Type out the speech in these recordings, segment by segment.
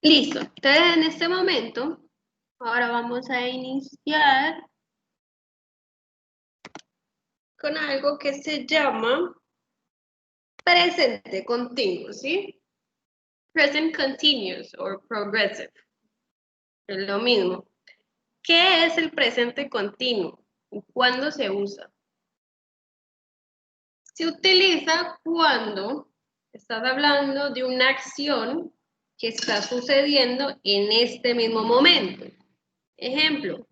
Listo. Entonces, en este momento, ahora vamos a iniciar con algo que se llama presente continuo, ¿sí? Present continuous or progressive. Es lo mismo. ¿Qué es el presente continuo? ¿Y cuándo se usa? Se utiliza cuando estás hablando de una acción que está sucediendo en este mismo momento. Ejemplo,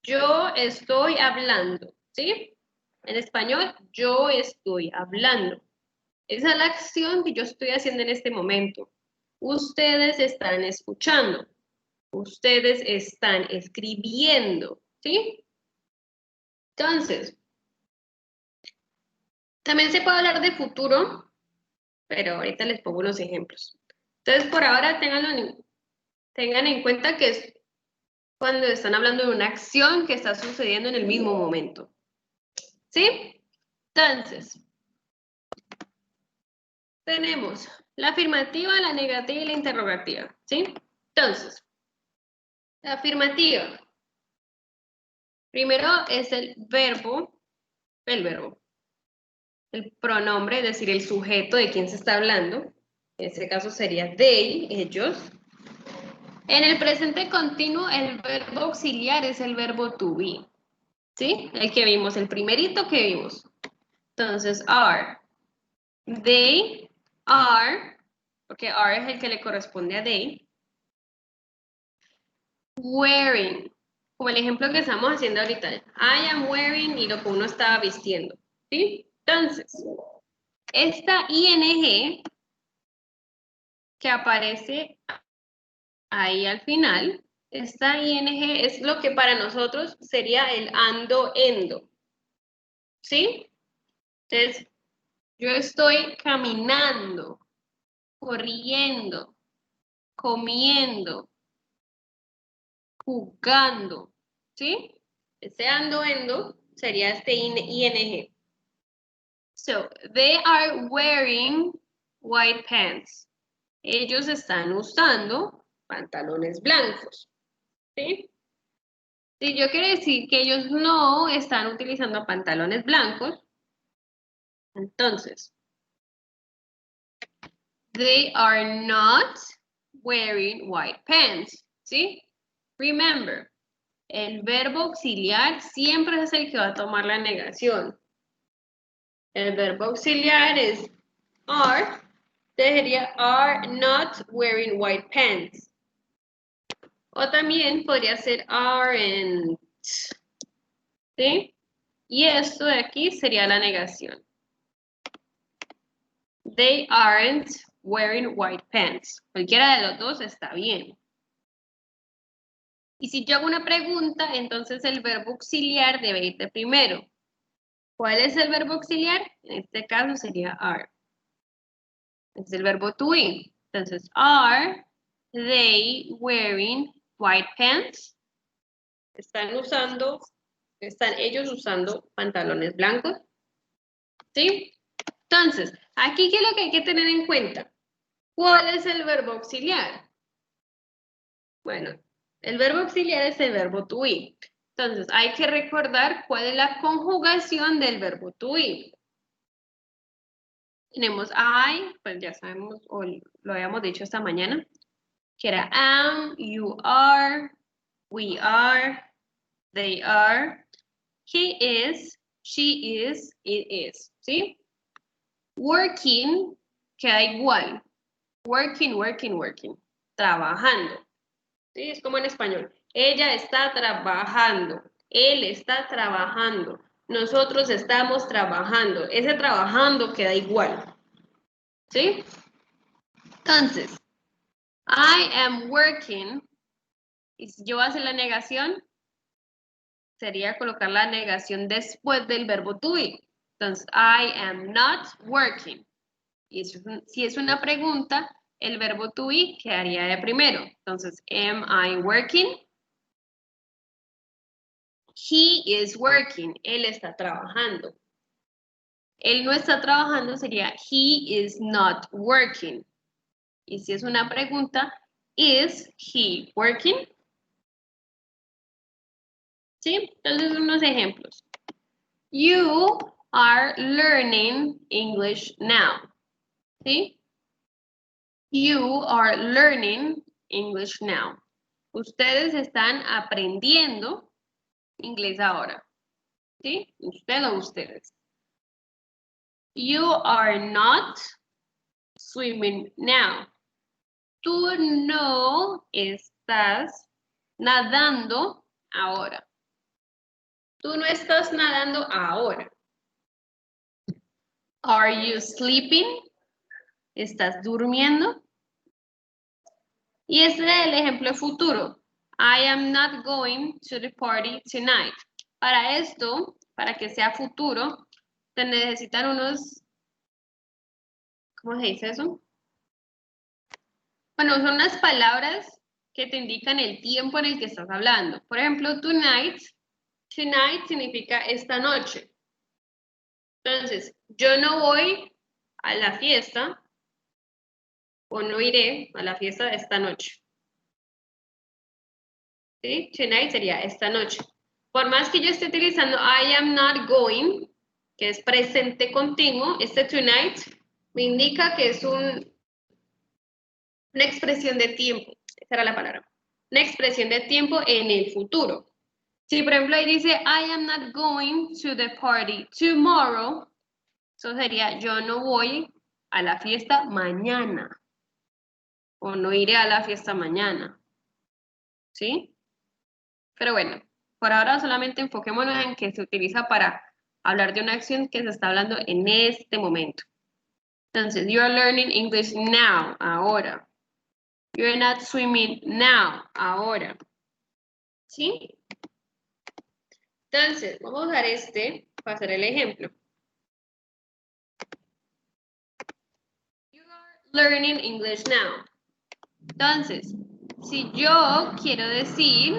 yo estoy hablando, ¿sí? En español, yo estoy hablando. Esa es la acción que yo estoy haciendo en este momento. Ustedes están escuchando. Ustedes están escribiendo, ¿sí? Entonces, también se puede hablar de futuro, pero ahorita les pongo unos ejemplos. Entonces, por ahora tengan en cuenta que es cuando están hablando de una acción que está sucediendo en el mismo momento. ¿Sí? Entonces, tenemos la afirmativa, la negativa y la interrogativa. ¿Sí? Entonces, la afirmativa. Primero es el verbo, el pronombre, es decir, el sujeto de quien se está hablando. En este caso sería they, ellos. En el presente continuo, el verbo auxiliar es el verbo to be. ¿Sí? El que vimos, el primerito que vimos. Entonces, are. They are, porque are es el que le corresponde a they. Wearing, como el ejemplo que estamos haciendo ahorita. I am wearing y lo que uno estaba vistiendo. ¿Sí? Entonces, esta ing que aparece ahí al final, esta ing es lo que para nosotros sería el ando, endo. ¿Sí? Entonces, yo estoy caminando, corriendo, comiendo, jugando. ¿Sí? Este ando, endo sería este ing. So, they are wearing white pants. Ellos están usando pantalones blancos. ¿Sí? Si yo quiero decir que ellos no están utilizando pantalones blancos, entonces, they are not wearing white pants. ¿Sí? Remember, el verbo auxiliar siempre es el que va a tomar la negación. El verbo auxiliar es are, sería are not wearing white pants. O también podría ser aren't. ¿Sí? Y esto de aquí sería la negación. They aren't wearing white pants. Cualquiera de los dos está bien. Y si yo hago una pregunta, entonces el verbo auxiliar debe ir de primero. ¿Cuál es el verbo auxiliar? En este caso sería are. Es el verbo to be. Entonces, are they wearing white pants? ¿Están ellos usando pantalones blancos? ¿Sí? Entonces, aquí, ¿qué es lo que hay que tener en cuenta? ¿Cuál es el verbo auxiliar? Bueno, el verbo auxiliar es el verbo to be. Entonces, hay que recordar cuál es la conjugación del verbo to be. Tenemos I, pues ya sabemos, o lo habíamos dicho esta mañana, que era am, you are, we are, they are, he is, she is, it is, ¿sí? Working queda igual. Working, working, working. Trabajando. ¿Sí? Es como en español. Ella está trabajando. Él está trabajando. Nosotros estamos trabajando. Ese trabajando queda igual. ¿Sí? Entonces, I am working. Y si yo hago la negación, sería colocar la negación después del verbo to be. Entonces, I am not working. Y si es una pregunta, el verbo to be quedaría de primero. Entonces, am I working? He is working. Él está trabajando. Él no está trabajando sería he is not working. Y si es una pregunta, Is he working? ¿Sí? Entonces, unos ejemplos. You are learning English now. ¿Sí? You are learning English now. Ustedes están aprendiendo inglés ahora. ¿Sí? Usted o ustedes. You are not swimming now. Tú no estás nadando ahora. Tú no estás nadando ahora. Are you sleeping? ¿Estás durmiendo? Y este es el ejemplo futuro. I am not going to the party tonight. Para esto, para que sea futuro, se necesitan unos, ¿cómo se dice eso? Bueno, son unas palabras que te indican el tiempo en el que estás hablando. Por ejemplo, tonight. Tonight significa esta noche. Entonces, yo no voy a la fiesta o no iré a la fiesta de esta noche. ¿Sí? Tonight sería esta noche. Por más que yo esté utilizando I am not going, que es presente continuo, este tonight me indica que es una expresión de tiempo. Esa era la palabra. Una expresión de tiempo en el futuro. Si por ejemplo ahí dice I am not going to the party tomorrow, eso sería yo no voy a la fiesta mañana. O no iré a la fiesta mañana. ¿Sí? Pero bueno, por ahora solamente enfoquémonos en que se utiliza para hablar de una acción que se está hablando en este momento. Entonces, you are learning English now, ahora. You are not swimming now, ahora. ¿Sí? Entonces, vamos a usar este para hacer el ejemplo. You are learning English now. Entonces, si yo quiero decir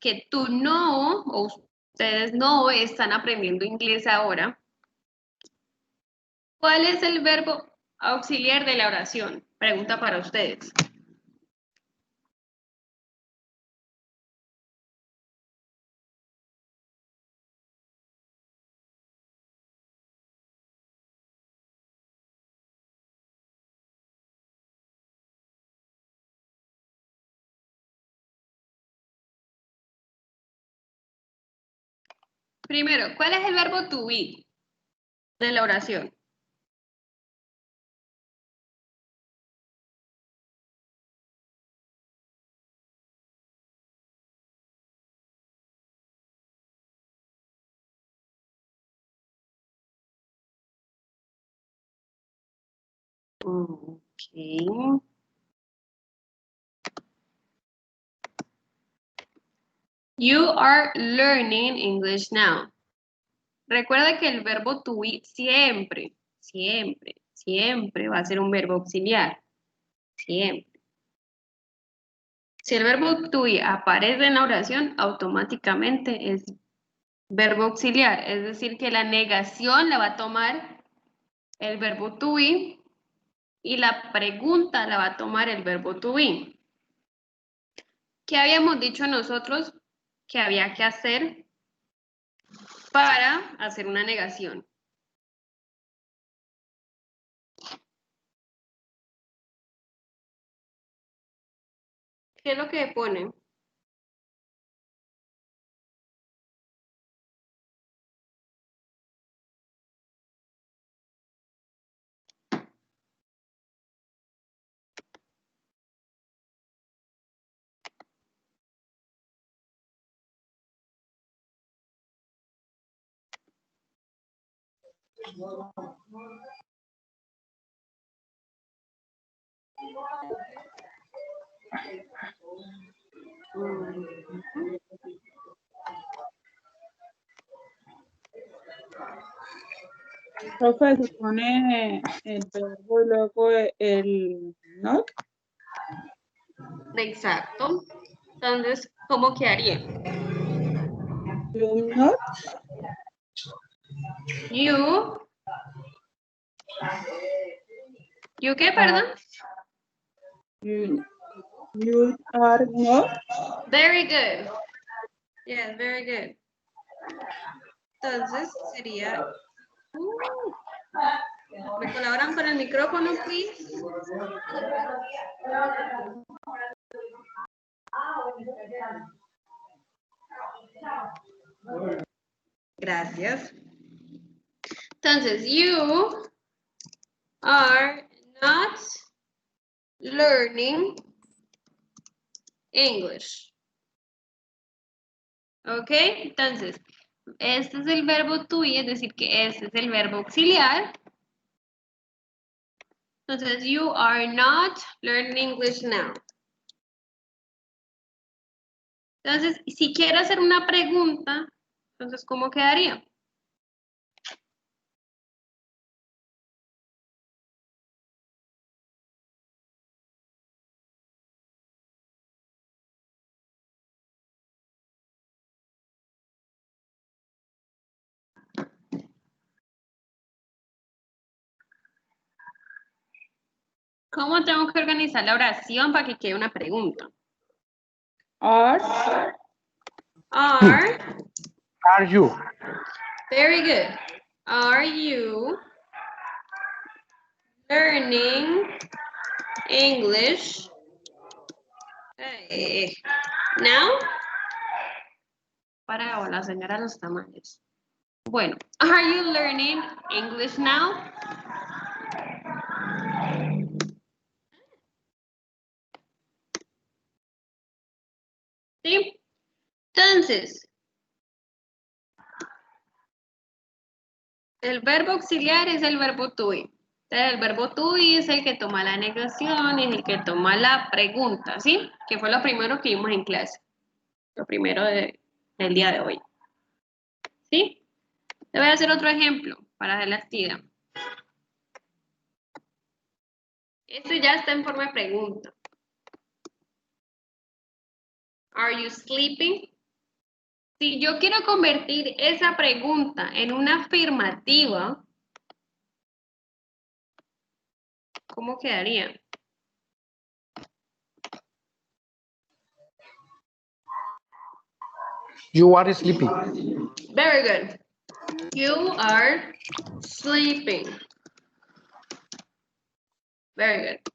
que tú no, o ustedes no están aprendiendo inglés ahora, ¿cuál es el verbo auxiliar de la oración? Pregunta para ustedes. Primero, ¿cuál es el verbo to be de la oración? Okay. You are learning English now. Recuerda que el verbo to be siempre, siempre, siempre va a ser un verbo auxiliar. Siempre. Si el verbo to be aparece en la oración, automáticamente es verbo auxiliar. Es decir, que la negación la va a tomar el verbo to be y la pregunta la va a tomar el verbo to be. ¿Qué habíamos dicho nosotros que había que hacer para hacer una negación? ¿Qué es lo que pone? Profe, se pone el verbo y luego el not. Exacto. Entonces, ¿cómo quedaría? You not. You. ¿You qué, perdón? You are not. Very good. Yes, very good. Entonces sería... ¿me colaboran con el micrófono, please? Gracias. Entonces, you are not learning English. ¿Ok? Entonces, este es el verbo to be, es decir, que este es el verbo auxiliar. Entonces, you are not learning English now. Entonces, si quiero hacer una pregunta, entonces, ¿cómo quedaría? ¿Cómo tengo que organizar la oración para que quede una pregunta? Are Are you? Very good. Are you learning English now? Para la señora de los tamales. Bueno, are you learning English now? ¿Sí? Entonces, el verbo auxiliar es el verbo to be. Entonces, el verbo to be es el que toma la negación, es el que toma la pregunta, ¿sí? Que fue lo primero que vimos en clase. Lo primero del día de hoy. ¿Sí? Te voy a hacer otro ejemplo para hacer la actividad. Este ya está en forma de pregunta. Are you sleeping? Si yo quiero convertir esa pregunta en una afirmativa, ¿cómo quedaría? You are sleeping. Very good. You are sleeping. Very good.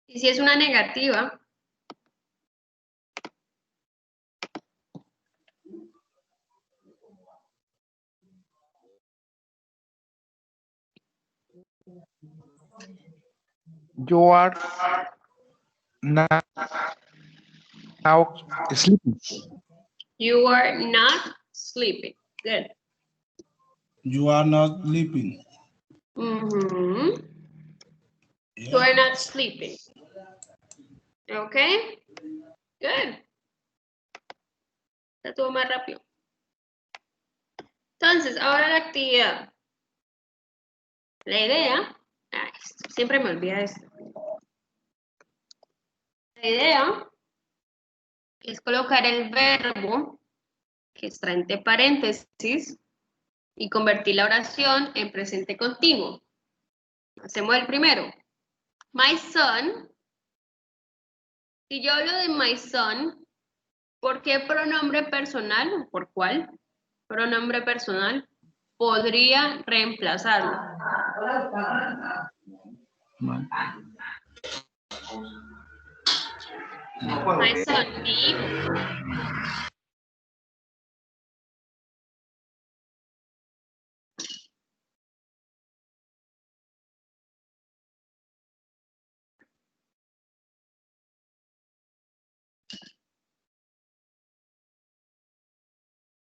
Y si es una negativa, You are now sleeping. you are not sleeping. Good. You are not sleeping. Mhm. Yeah. You are not sleeping. Okay. Good. Ya estuvo más rápido. Entonces, ahora la actividad. La idea, siempre me olvida esto. La idea es colocar el verbo que está entre paréntesis y convertir la oración en presente continuo. Hacemos el primero. My son. Si yo hablo de my son, ¿por qué pronombre personal? ¿Por cuál pronombre personal podría reemplazarlo? My son, mi hijo.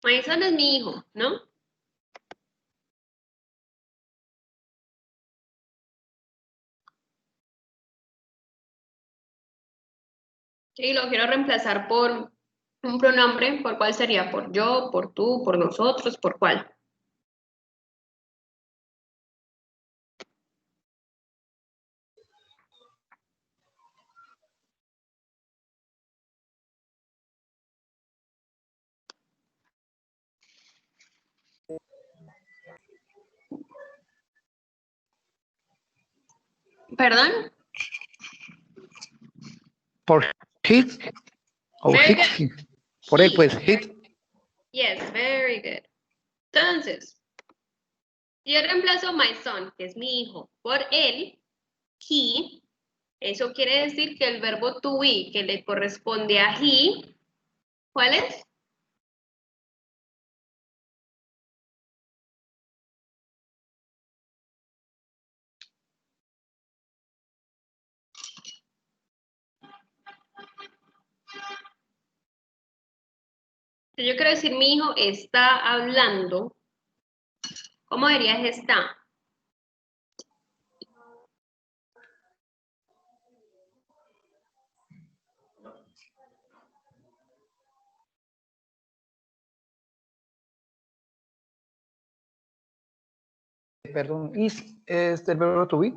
My son es mi hijo, ¿no? Sí, lo quiero reemplazar por un pronombre, ¿por cuál sería? ¿Por yo, por tú, por nosotros, por cuál? ¿Perdón? Por hit o Very hit. good. Por él, He. pues, hit. Yes, very good. Entonces, yo reemplazo my son, que es mi hijo, por él, he. Eso quiere decir que el verbo to be que le corresponde a he, ¿cuál es? Si yo quiero decir mi hijo está hablando, ¿cómo dirías está? Perdón, is es el verbo to be.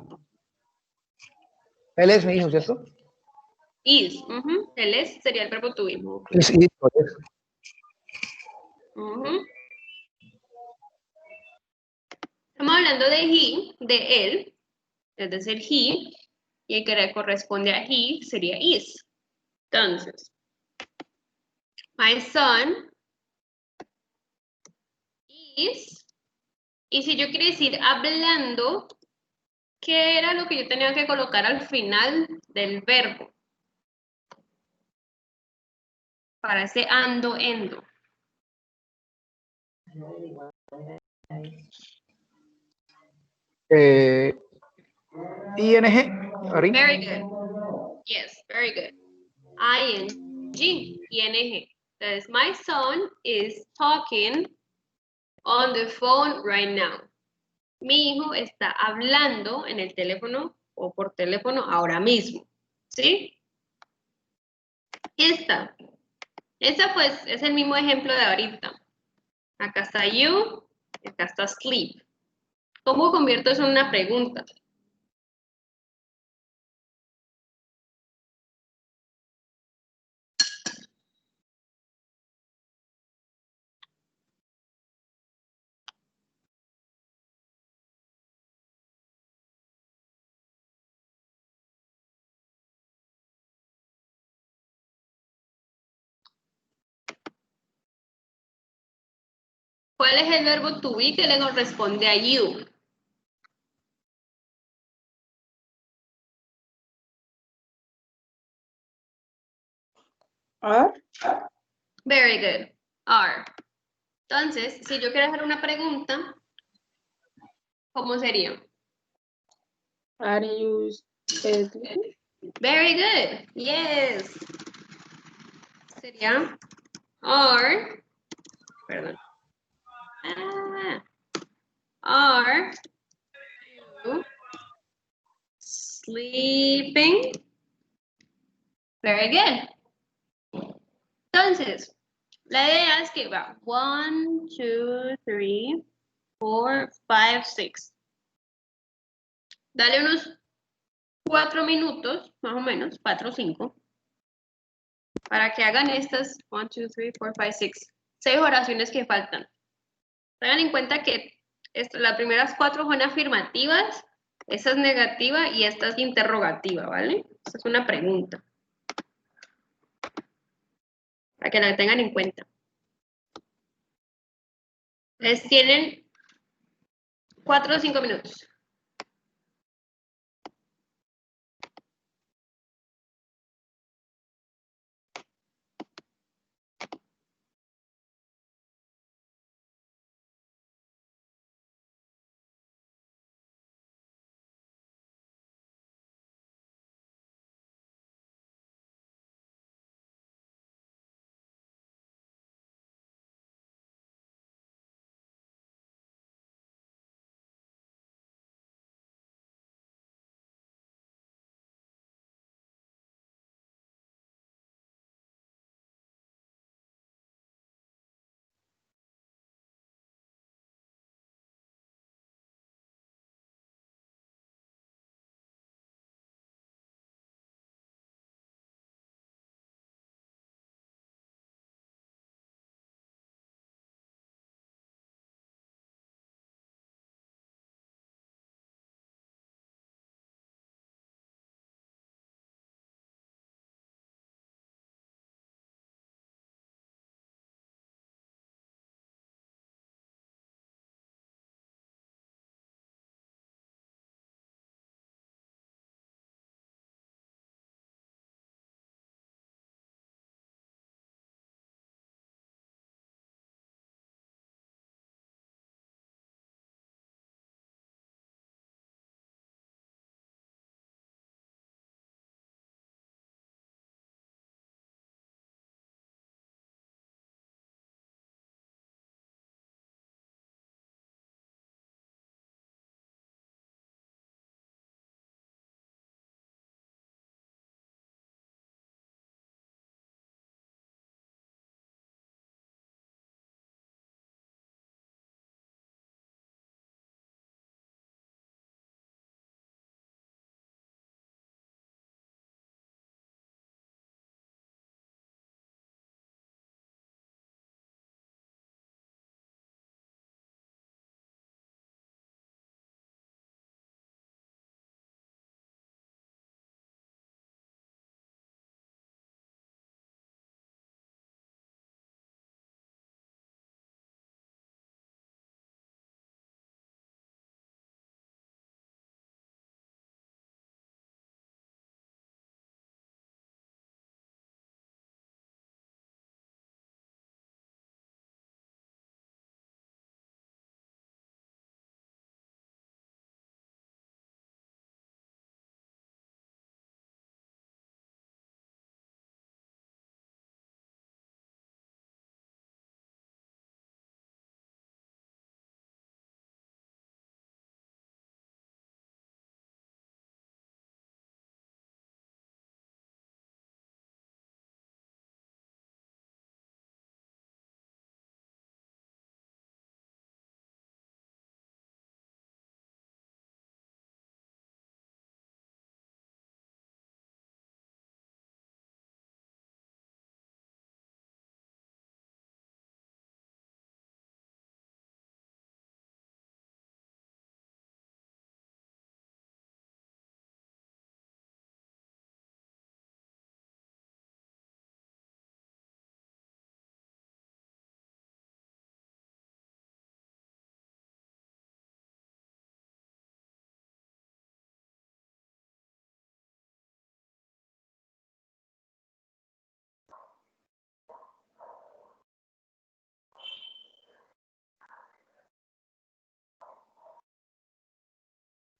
Él es mi hijo, ¿cierto? Is. El es sería el verbo to be. Es is, por eso. Estamos hablando de he, de él, es decir, he, y el que le corresponde a he sería is. Entonces, my son is, y si yo quiero decir hablando, ¿qué era lo que yo tenía que colocar al final del verbo? Para ese ando, endo. ING, Ari. Very good. Yes, very good. ING, ING. Entonces, my son is talking on the phone right now. Mi hijo está hablando en el teléfono o por teléfono ahora mismo. ¿Sí? Esta pues es el mismo ejemplo de ahorita. Acá está you, acá está sleep. ¿Cómo convierto eso en una pregunta? ¿Cuál es el verbo to be que le corresponde a you? Are. Very good. Are. Entonces, si yo quiero hacer una pregunta, ¿cómo sería? Are you sleeping? Very good. Yes. Sería are. Perdón. Are you sleeping? Very good. Entonces, la idea es que va 1, 2, 3, 4, 5, 6. Dale unos 4 minutos, más o menos, 4 o 5, para que hagan estas 1, 2, 3, 4, 5, 6. 6 oraciones que faltan. Tengan en cuenta que las primeras 4 son afirmativas, esa es negativa y esta es interrogativa, ¿vale? Esta es una pregunta. Para que la tengan en cuenta. Les tienen 4 o 5 minutos.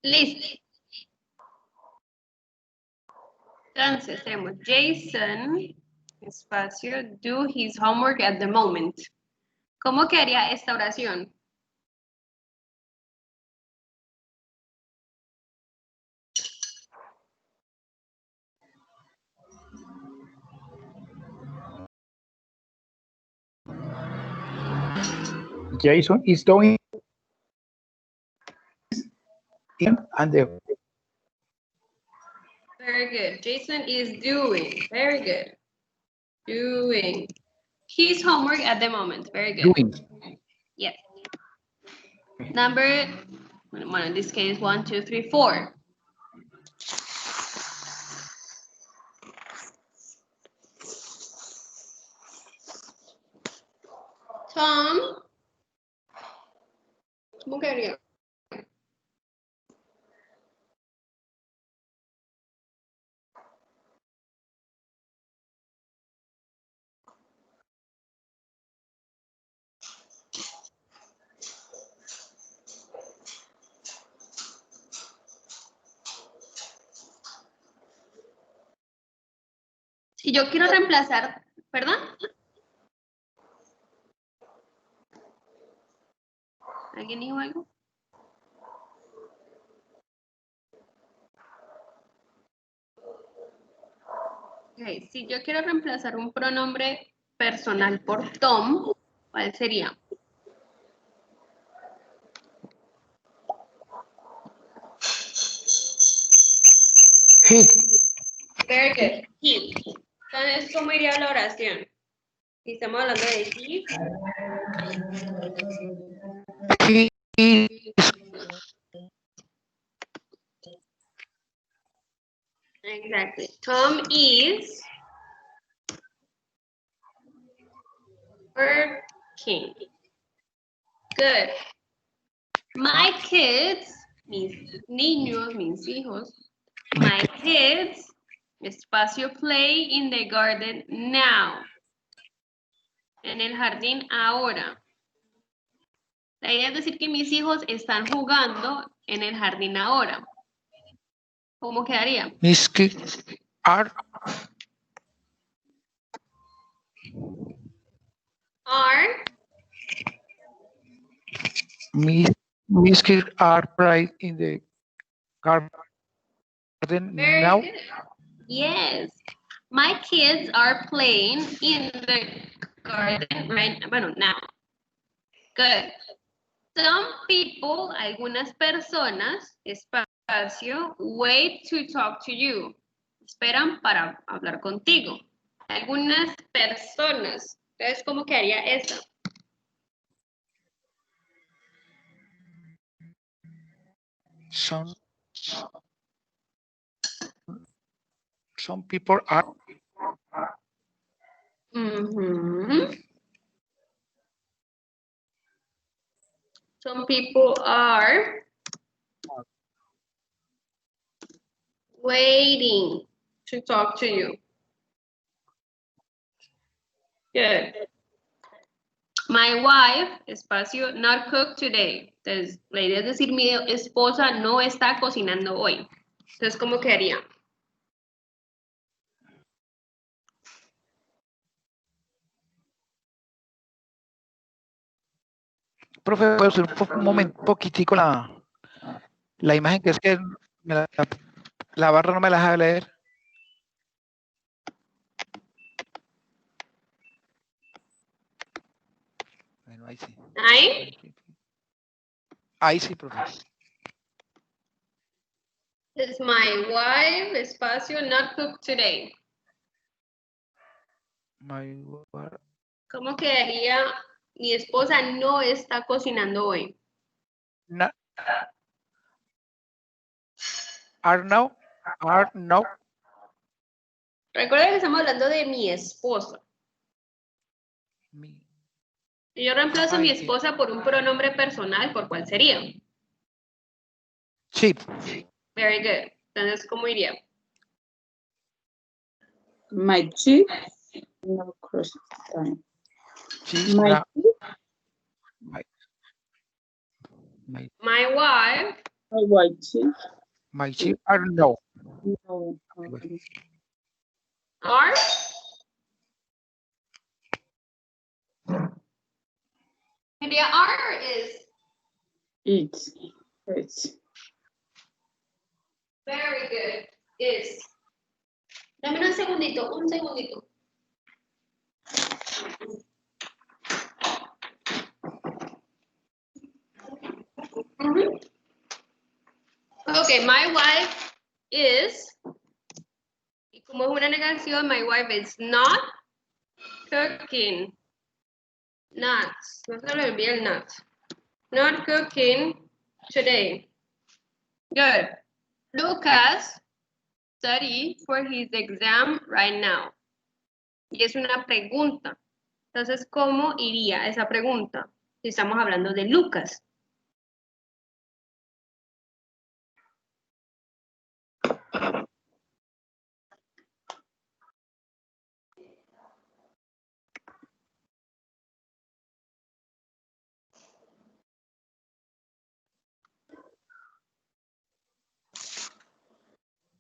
Listo. Entonces tenemos Jason, espacio, do his homework at the moment. ¿Cómo quedaría esta oración? Jason is doing and the Very good. Jason is doing. Very good. Doing his homework at the moment. Very good. doing. Yes. Number, well, in this case, 1, 2, 3, 4. Tom. ¿Cómo quedaría? Si yo quiero reemplazar, ¿perdón? ¿Alguien dijo algo? Okay. Si yo quiero reemplazar un pronombre personal por Tom, ¿cuál sería? He, Very good. He. Entonces, ¿cómo iría la oración? Si estamos hablando de he. he is Exactly. Tom is working. Good. My kids, mis niños, mis hijos, my kids, espacio play in the garden now. En el jardín ahora. La idea es decir que mis hijos están jugando en el jardín ahora. ¿Cómo quedaría? Miss kids are Are. Miss kids are playing in the garden Very now. good. Yes. My kids are playing in the garden right now. Good. Some people, algunas personas, espacio, wait to talk to you. Esperan para hablar contigo. Algunas personas. Entonces, ¿cómo quedaría eso? Some people are Some people are waiting to talk to you. Good. My wife, espacio, not cooked today. Entonces, la idea es decir, mi esposa no está cocinando hoy. Entonces, ¿cómo quedaría? Profe, ¿puedo hacer un momento, poquitico la imagen que es que la barra no me la deja leer? Bueno, ahí sí. ¿Ahí? Ahí sí, profe. It's my wife, espacio, not cooked today. ¿Cómo quedaría? Mi esposa no está cocinando hoy. Are now. Recuerda que estamos hablando de mi esposa. Si yo reemplazo a mi esposa por un pronombre personal, ¿por cuál sería? Sí. Very good. Entonces, ¿cómo iría? My chief, no cross time. My My wife, My white sheep. My sheep are no. No. Okay. Are? Sería are or is? It's. Very good. Is. Dame un segundito, un segundito. Mhm. Okay, my wife is, y como es una negación, my wife is not cooking. Not, no se le olvide el not. Not cooking today. Good. Lucas study for his exam right now. Y es una pregunta. Entonces, ¿cómo iría esa pregunta? Si estamos hablando de Lucas.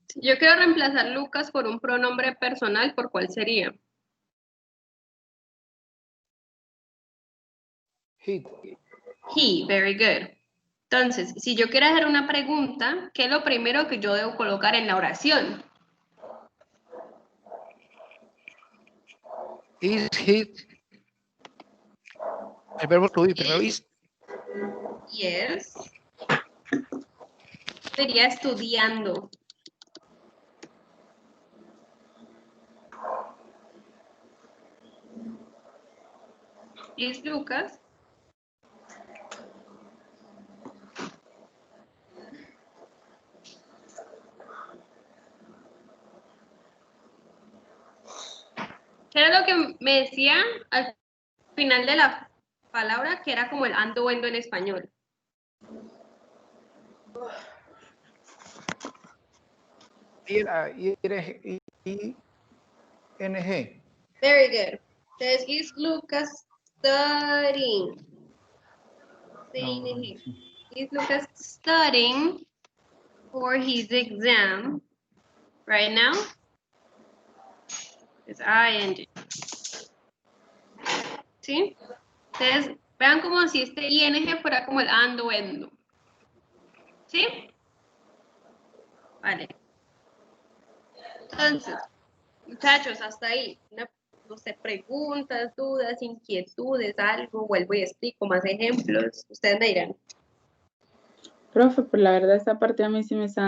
Si yo quiero reemplazar Lucas por un pronombre personal, ¿por cuál sería? He. He, very good. Entonces, si yo quiero hacer una pregunta, ¿qué es lo primero que yo debo colocar en la oración? Is he. El verbo to be primero is. Yes. Sería estudiando. ¿Es Lucas? ¿Qué era lo que me decía al final de la palabra? Que era como el ando o endo en español. ING. Very good. Entonces, is Lucas studying? No. Is Lucas studying for his exam right now? Es ING. ¿Sí? Entonces, vean como si este ING fuera como el ando o endo. ¿Sí? Vale. Entonces, muchachos, hasta ahí. No sé, preguntas, dudas, inquietudes, algo. Vuelvo y explico más ejemplos. Ustedes me dirán. Profe, pues la verdad esta parte a mí sí me está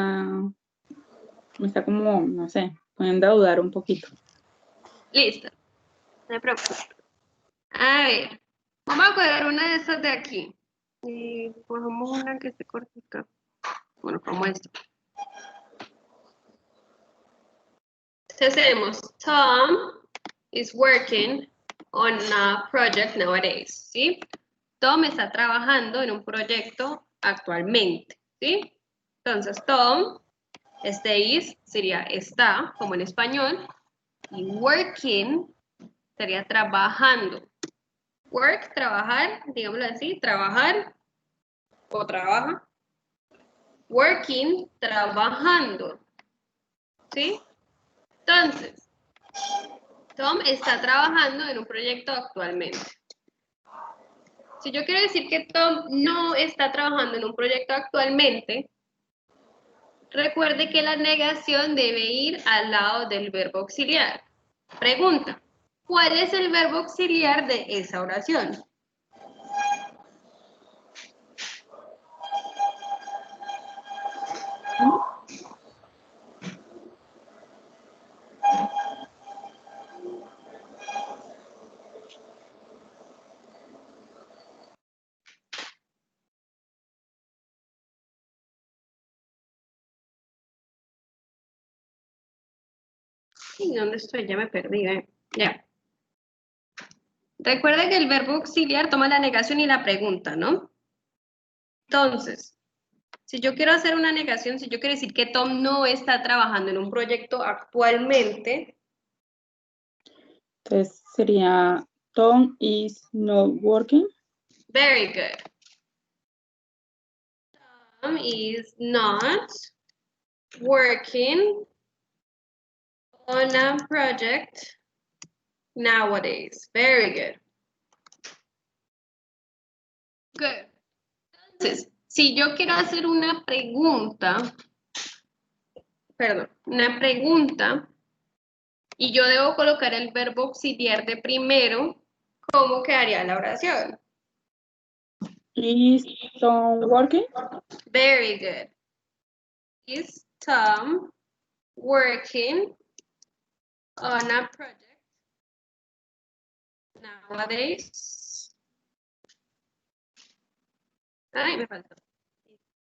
como, no sé, poniendo a dudar un poquito. Listo. No me preocupo. A ver. Vamos a coger una de estas de aquí. Y cogemos una que esté cortica. Bueno, como esta. Entonces tenemos Tom is working on a project nowadays, ¿sí? Tom está trabajando en un proyecto actualmente, ¿sí? Entonces Tom, este is sería está, como en español, y working sería trabajando. Work, trabajar, digámoslo así, trabajar o trabaja. Working, trabajando, ¿sí? Entonces, Tom está trabajando en un proyecto actualmente. Si yo quiero decir que Tom no está trabajando en un proyecto actualmente, recuerde que la negación debe ir al lado del verbo auxiliar. Pregunta, ¿cuál es el verbo auxiliar de esa oración? ¿Y dónde estoy? Ya me perdí, ¿eh? Ya. Recuerda que el verbo auxiliar toma la negación y la pregunta, ¿no? Entonces, si yo quiero hacer una negación, si yo quiero decir que Tom no está trabajando en un proyecto actualmente, Entonces sería Tom is not working. very good. Tom is not working on a project nowadays. Very good. Good. Entonces, si yo quiero hacer una pregunta, y yo debo colocar el verbo auxiliar de primero, ¿cómo quedaría la oración? Is Tom working? Very good. Is Tom working on a project nowadays? Ay, me faltó.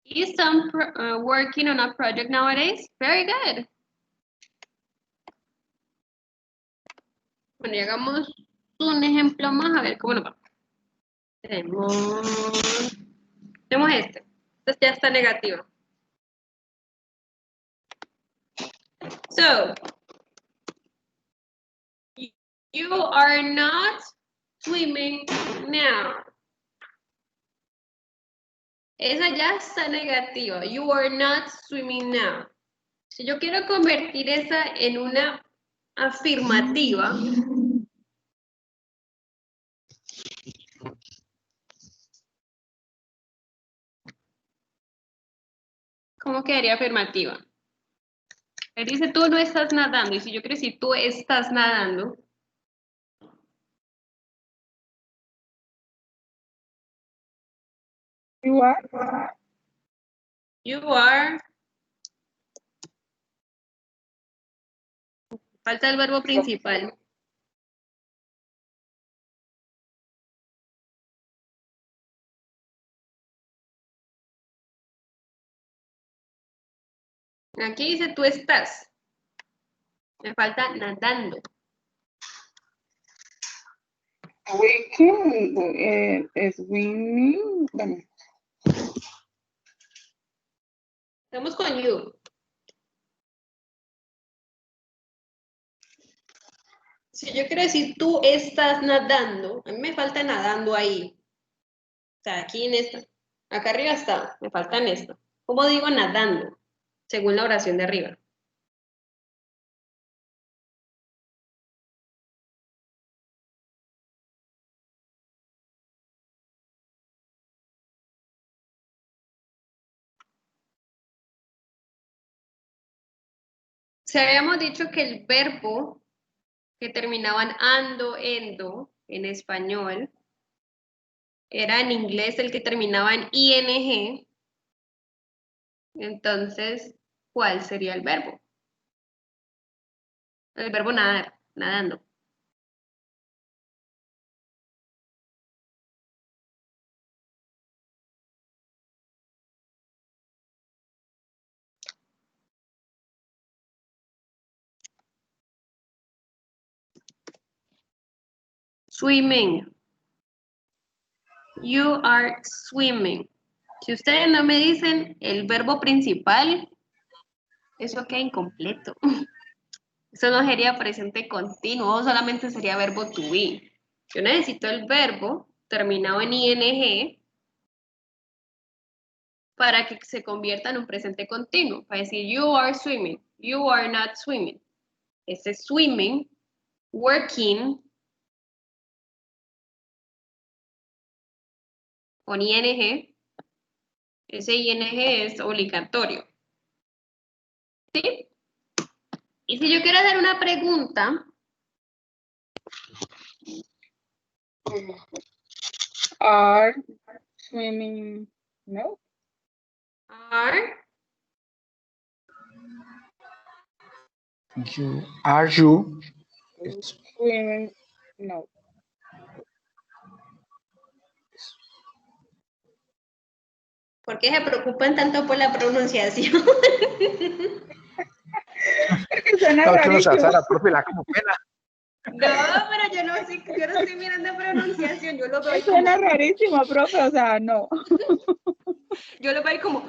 Is Tom working on a project nowadays? Very good. Bueno, y hagamos un ejemplo más, a ver cómo nos va. Tenemos este. Este ya está negativo. So, you are not swimming now. Esa ya está negativa. You are not swimming now. Si yo quiero convertir esa en una afirmativa, ¿cómo quedaría afirmativa? Él dice, tú no estás nadando. Y si yo quiero decir, tú estás nadando. You are. You are. Falta el verbo principal. Aquí dice, tú estás. Me falta nadando. Waking, swimming. Bueno, Estamos con you. Si yo quiero decir, tú estás nadando, a mí me falta nadando ahí. O sea, aquí en esta. Acá arriba está, me falta en esto. ¿Cómo digo nadando? Según la oración de arriba. Se habíamos dicho que el verbo que terminaban ando, endo, en español, era en inglés el que terminaba en ing. Entonces, ¿cuál sería el verbo? El verbo nadar, nadando. Swimming. You are swimming. Si ustedes no me dicen el verbo principal, eso queda incompleto. Eso no sería presente continuo, solamente sería verbo to be. Yo necesito el verbo terminado en ing para que se convierta en un presente continuo. Para decir, you are swimming, you are not swimming. Ese swimming, working, con ing, ese ing es obligatorio. ¿Sí? Y si yo quiero hacer una pregunta, are swimming, no? Are you Swimming, no. ¿por qué se preocupan tanto por la pronunciación? Porque suena No, que nos hace rarísimo. la profe, la como pena. No, pero yo no estoy mirando pronunciación, yo lo veo ahí Suena como, rarísimo, profe, o sea, no. yo lo veo ahí como,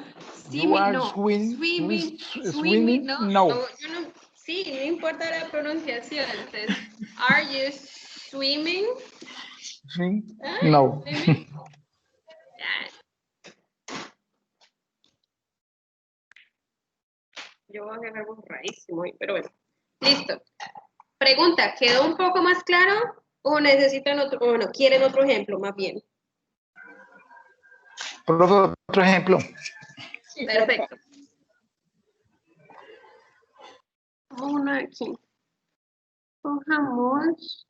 You are no, swimming, swimming, no, no. yo no, sí, no importa la pronunciación, entonces, are you swimming? Swim, Ay, no. swimming. Ah, Yo voy a hacer algo rarísimo hoy, pero bueno. Listo. Pregunta, ¿quedó un poco más claro o necesitan otro, o bueno, quieren otro ejemplo más bien? Profe, otro ejemplo. Sí, Perfecto. Uno aquí. Cojamos.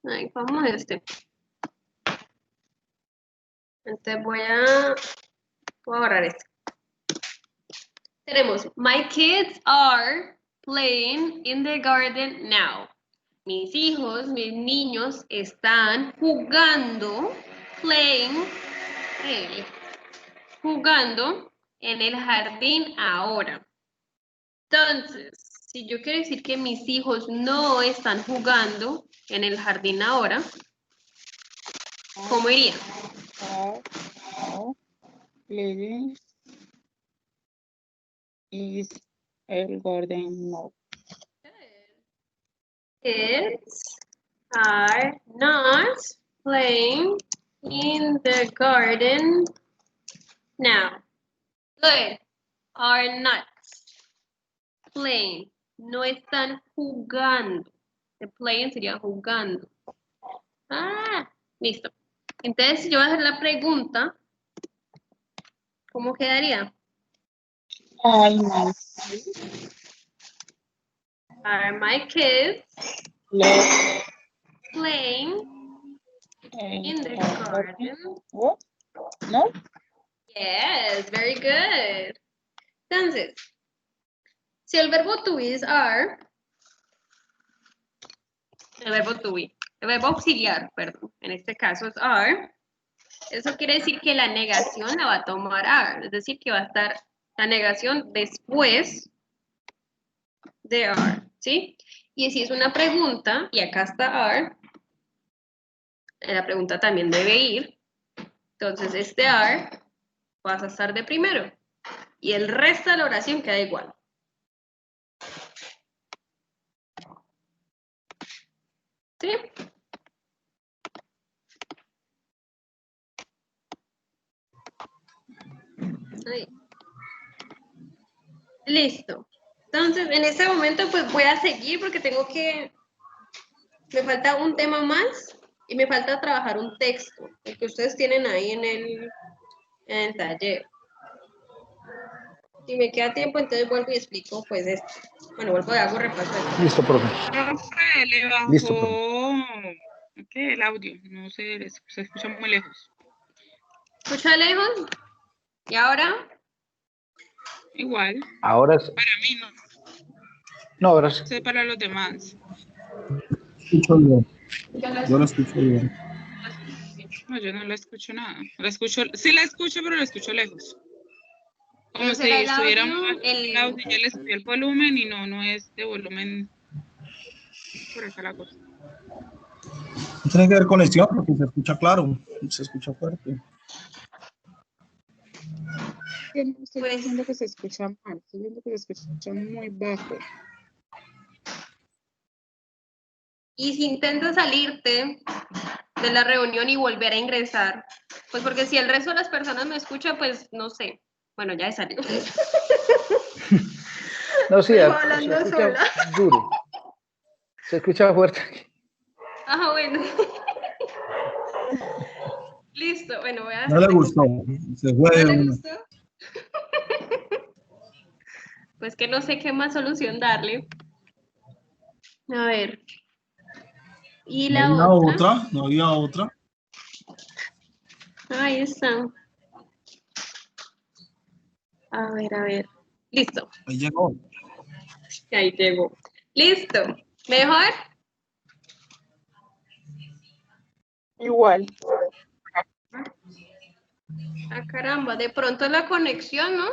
Ahí, vamos a este. Entonces voy a borrar este. Tenemos, my kids are playing in the garden now. Mis hijos, mis niños están jugando, playing, jugando en el jardín ahora. Entonces, si yo quiero decir que mis hijos no están jugando en el jardín ahora, ¿cómo iría? Playing is el garden now. Kids are not playing in the garden now. Good. Are not playing. No están jugando. The playing sería jugando. Ah, listo. Entonces, si yo voy a hacer la pregunta, ¿cómo quedaría? Ay, no. Are my kids Play playing in the garden? What? No? Yes, very good. Entonces, si el verbo to be es are, el verbo to be, el verbo auxiliar, perdón, en este caso es are, eso quiere decir que la negación la va a tomar are, es decir, que va a estar la negación después de are, ¿sí? Y si es una pregunta, y acá está are, la pregunta también debe ir, entonces este are vas a estar de primero, y el resto de la oración queda igual. ¿Sí? Ahí. Listo. Entonces, en este momento, pues voy a seguir porque tengo que... Me falta un tema más y me falta trabajar un texto, el que ustedes tienen ahí en el taller. Si me queda tiempo, entonces vuelvo y explico, pues, esto. Bueno, vuelvo y hago repaso. Listo, profe. Profe, le bajó Listo, profe. ¿qué? El audio. No sé, se escucha muy lejos. ¿Escucha lejos? ¿Y ahora? Igual, Ahora es... para mí no No, ahora sí. sé para los demás. Escucho bien. Yo lo escucho bien. No, yo no la escucho nada. La escucho, sí la escucho, pero la escucho lejos. Como Ese era si el estuviera audio, mal el audio, ya le subí el volumen y no es de volumen. Por acá la cosa. Tiene que ver conexión porque se escucha claro, se escucha fuerte. Yo no estoy Pues- diciendo que se escucha mal, estoy diciendo que se escucha muy bajo. Y si intentas salirte de la reunión y volver a ingresar, pues porque si el resto de las personas me escuchan, pues no sé. Bueno, ya he salido. No, sí, Pero se hablando escucha sola. duro. Se escucha fuerte. Ah, bueno. Listo, bueno, voy a No le hacer. gustó, se fue ¿No de le una. gustó? Pues que no sé qué más solución darle. A ver. Y No la había otra. otra, no había otra. Ahí está. A ver. Listo. Ahí llegó. Ahí llegó. Listo. ¿Mejor? Igual. Ah, caramba, de pronto la conexión, ¿no?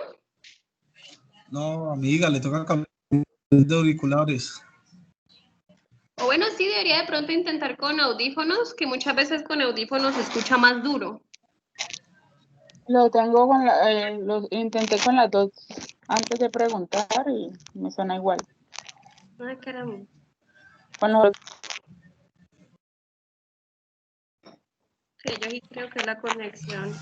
No, amiga, le toca cambiar de auriculares. O bueno, sí, debería de pronto intentar con audífonos, que muchas veces con audífonos se escucha más duro. Lo tengo con lo intenté con las dos antes de preguntar y me suena igual. Ah, caramba. Con los Sí, yo sí creo que es la conexión.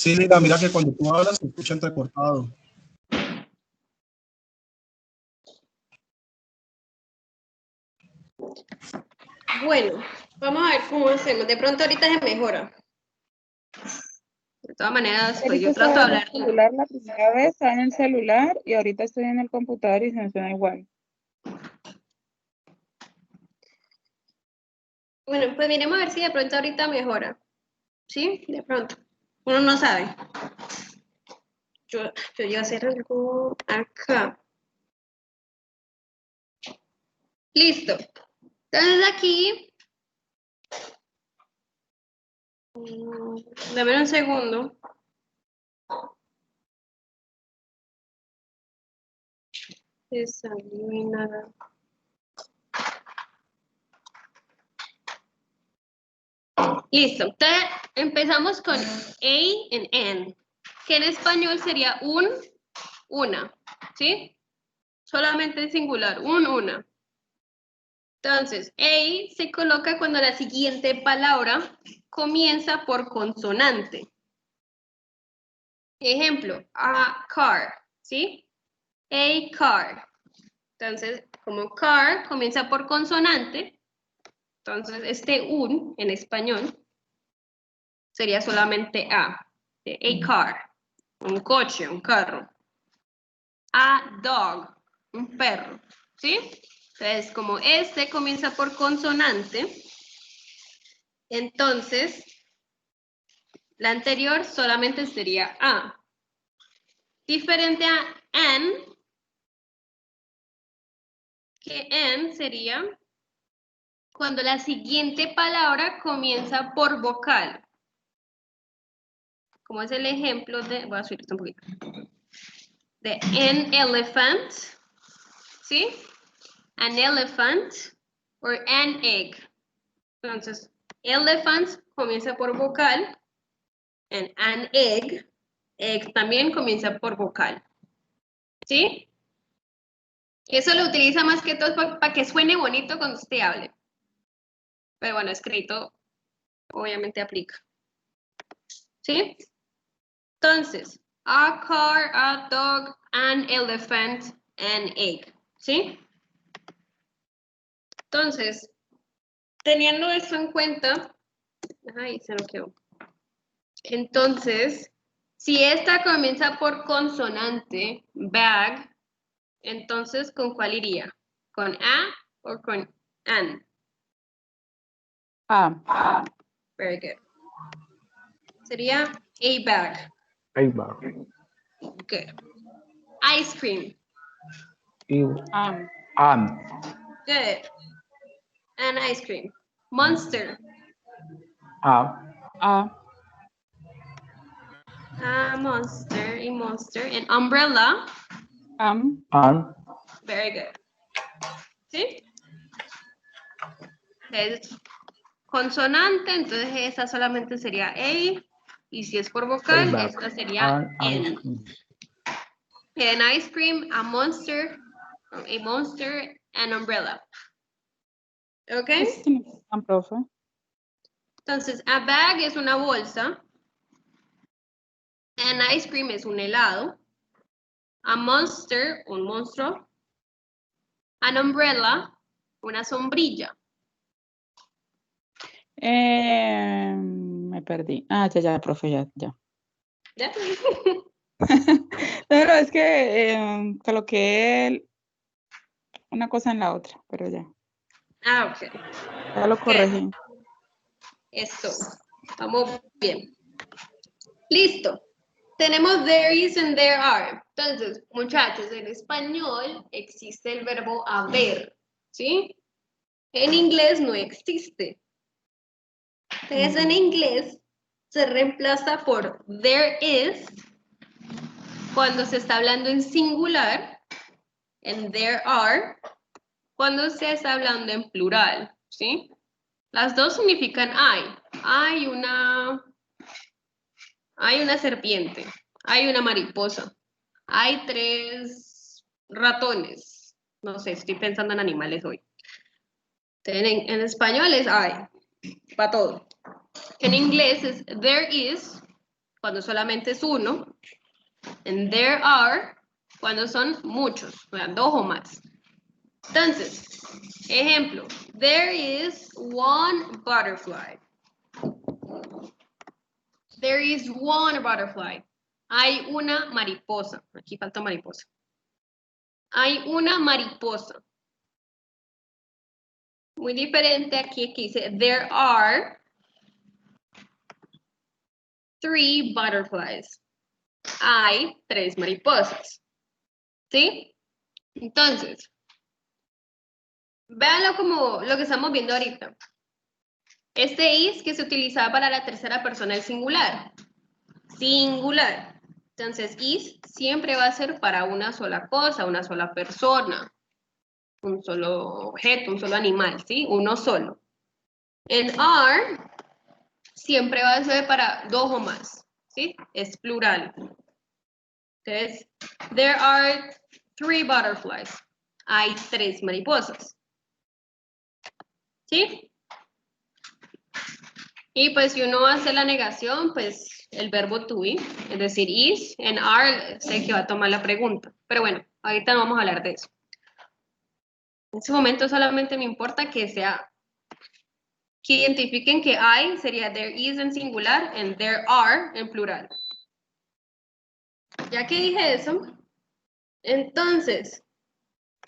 Sí, Lina, mira que cuando tú hablas se escucha entrecortado. Bueno, vamos a ver cómo hacemos. De pronto ahorita se mejora. De todas maneras, pues yo Ahorita trato de estaba en el hablar. celular la primera vez, estaba en el celular y ahorita estoy en el computador y se me suena igual. Bueno, pues miremos a ver si de pronto ahorita mejora. ¿Sí? De pronto. Uno no sabe. Yo voy a hacer algo acá. Listo. Entonces aquí. Dame un segundo. Examinar. Listo. Entonces empezamos con A en N, que en español sería un, una. ¿Sí? Solamente en singular, una. Entonces, A se coloca cuando la siguiente palabra comienza por consonante. Ejemplo, a car, ¿sí? A car. Entonces, como car comienza por consonante, entonces este un en español sería solamente a. A car, un coche, un carro. A dog, un perro, ¿sí? Entonces, como este comienza por consonante, entonces la anterior solamente sería a. Diferente a an, que an sería cuando la siguiente palabra comienza por vocal. Como es el ejemplo de, voy a subir esto un poquito, de an elephant, ¿sí? An elephant or an egg. Entonces, elephant comienza por vocal, and an egg, egg también comienza por vocal, ¿sí? Eso lo utiliza más que todo para que suene bonito cuando usted hable. Pero bueno, escrito obviamente aplica. ¿Sí? Entonces, a car, a dog, an elephant, an egg. ¿Sí? Entonces, teniendo esto en cuenta, ay, se lo quedó. Entonces, si esta comienza por consonante, bag, entonces, ¿con cuál iría? ¿Con a o con an? Ah, Very good. Sería a bag. Ahí va. Good. Ice cream. Y am, Good. An ice cream. Monster. a a, A monster. And umbrella. am, an Very good. ¿Sí? Es consonante, entonces esa solamente sería A. Y si es por vocal, Payback. esta sería N. An ice cream, a monster, an umbrella. ¿Ok? ¿qué significan, profe? Entonces, a bag es una bolsa. An ice cream es un helado. A monster, un monstruo. An umbrella, una sombrilla. Me perdí. Ah, ya, profe, ya. ¿Ya? Pero es que coloqué una cosa en la otra, pero ya. Ah, ok. Ya lo corregí. Esto. Estamos bien. Listo. Tenemos there is and there are. Entonces, muchachos, en español existe el verbo haber, ¿sí? En inglés no existe. Entonces, en inglés se reemplaza por there is cuando se está hablando en singular, and there are cuando se está hablando en plural, ¿sí? Las dos significan hay. Hay una serpiente, hay una mariposa, hay 3 ratones. No sé, estoy pensando en animales hoy. En español es hay, para todo. En inglés es there is cuando solamente es uno. And there are, cuando son muchos, o sea, 2 o más. Entonces, ejemplo, there is one butterfly. There is one butterfly. Hay una mariposa. Aquí falta mariposa. Hay una mariposa. Muy diferente aquí que dice there are 3 butterflies. Hay 3 mariposas. ¿Sí? Entonces, véanlo como lo que estamos viendo ahorita. Este is que se utilizaba para la tercera persona del singular. Singular. Entonces, is siempre va a ser para una sola cosa, una sola persona, un solo objeto, un solo animal, ¿sí? Uno solo. En are siempre va a ser para 2 o más, ¿sí? Es plural. Entonces, there are 3 butterflies. Hay 3 mariposas. ¿Sí? Y pues si uno hace la negación, pues el verbo to be, es decir, is, en are, sé que va a tomar la pregunta. Pero bueno, ahorita no vamos a hablar de eso. En este momento solamente me importa que identifiquen que I sería there is en singular and there are en plural. Ya que dije eso, entonces,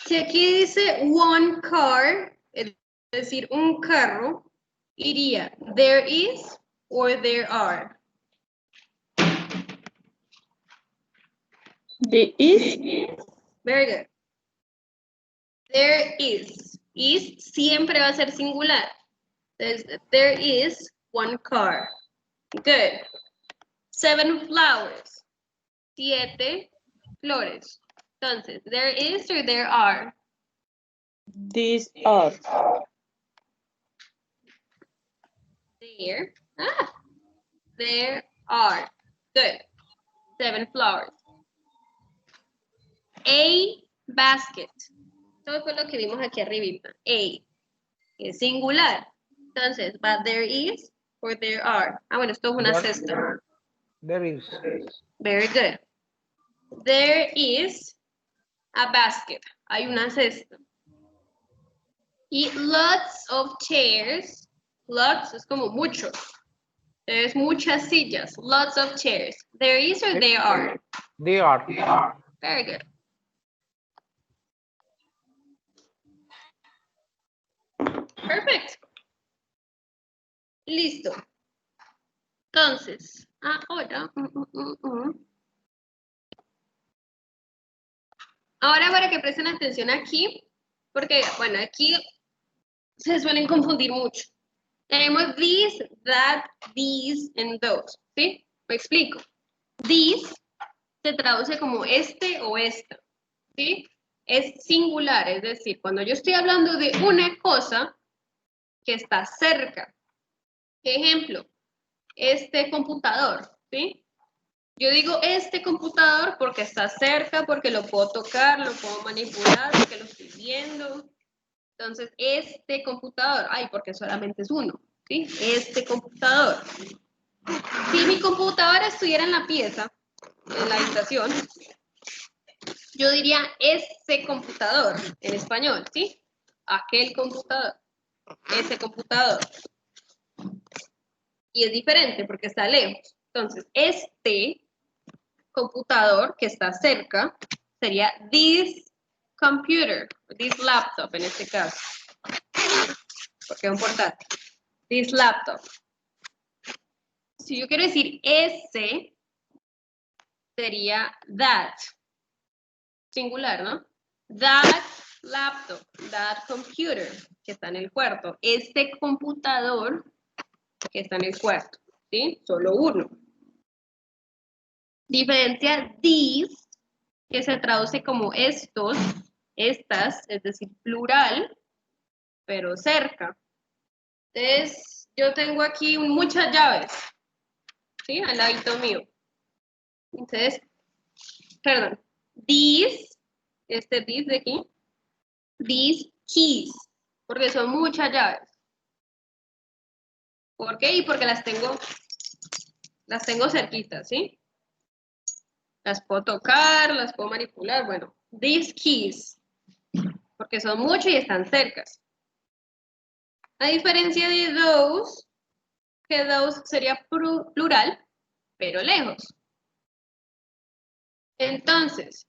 si aquí dice one car, es decir, un carro, iría there is or there are. The is. Very good. There is. Is siempre va a ser singular. Entonces, there is one car. Good. 7 flowers. 7 flores. Entonces, there is or there are. These are. There. There are. Good. 7 flowers. A basket. Todo fue lo que vimos aquí arribita. A. Es singular. Entonces, but there is or there are. Bueno, esto es una cesta. There is. Very good. There is a basket. Hay una cesta. Y lots of chairs. Lots es como muchos. There's muchas sillas. Lots of chairs. There is or there are? They are. Very good. Perfect. Listo. Entonces, ahora. Ahora para que presten atención aquí, porque, bueno, aquí se suelen confundir mucho. Tenemos this, that, these, and those, ¿sí? Me explico. This se traduce como este o esta, ¿sí? Es singular, es decir, cuando yo estoy hablando de una cosa que está cerca. Ejemplo, este computador, ¿sí? Yo digo este computador porque está cerca, porque lo puedo tocar, lo puedo manipular, porque lo estoy viendo. Entonces, este computador, porque solamente es uno, ¿sí? Este computador. Si mi computadora estuviera en la pieza, en la habitación, yo diría ese computador, en español, ¿sí? Aquel computador, ese computador. Y es diferente porque está lejos. Entonces, este computador que está cerca sería this computer, this laptop en este caso, porque es un portátil. This laptop. Si yo quiero decir ese, sería that. Singular, ¿no? That laptop, that computer, que está en el cuarto. Este computador que está en el cuarto, ¿sí? Solo uno. Diferencia these, que se traduce como estos, estas, es decir, plural, pero cerca. Entonces, yo tengo aquí muchas llaves, ¿sí? Al ladito mío. Entonces, perdón, these, these de aquí, these keys, porque son muchas llaves. ¿Por qué? Y porque las tengo Las tengo cerquitas, ¿sí? Las puedo tocar, las puedo manipular, bueno. These keys, porque son muchos y están cercas. A diferencia de those, que those sería plural, pero lejos. Entonces,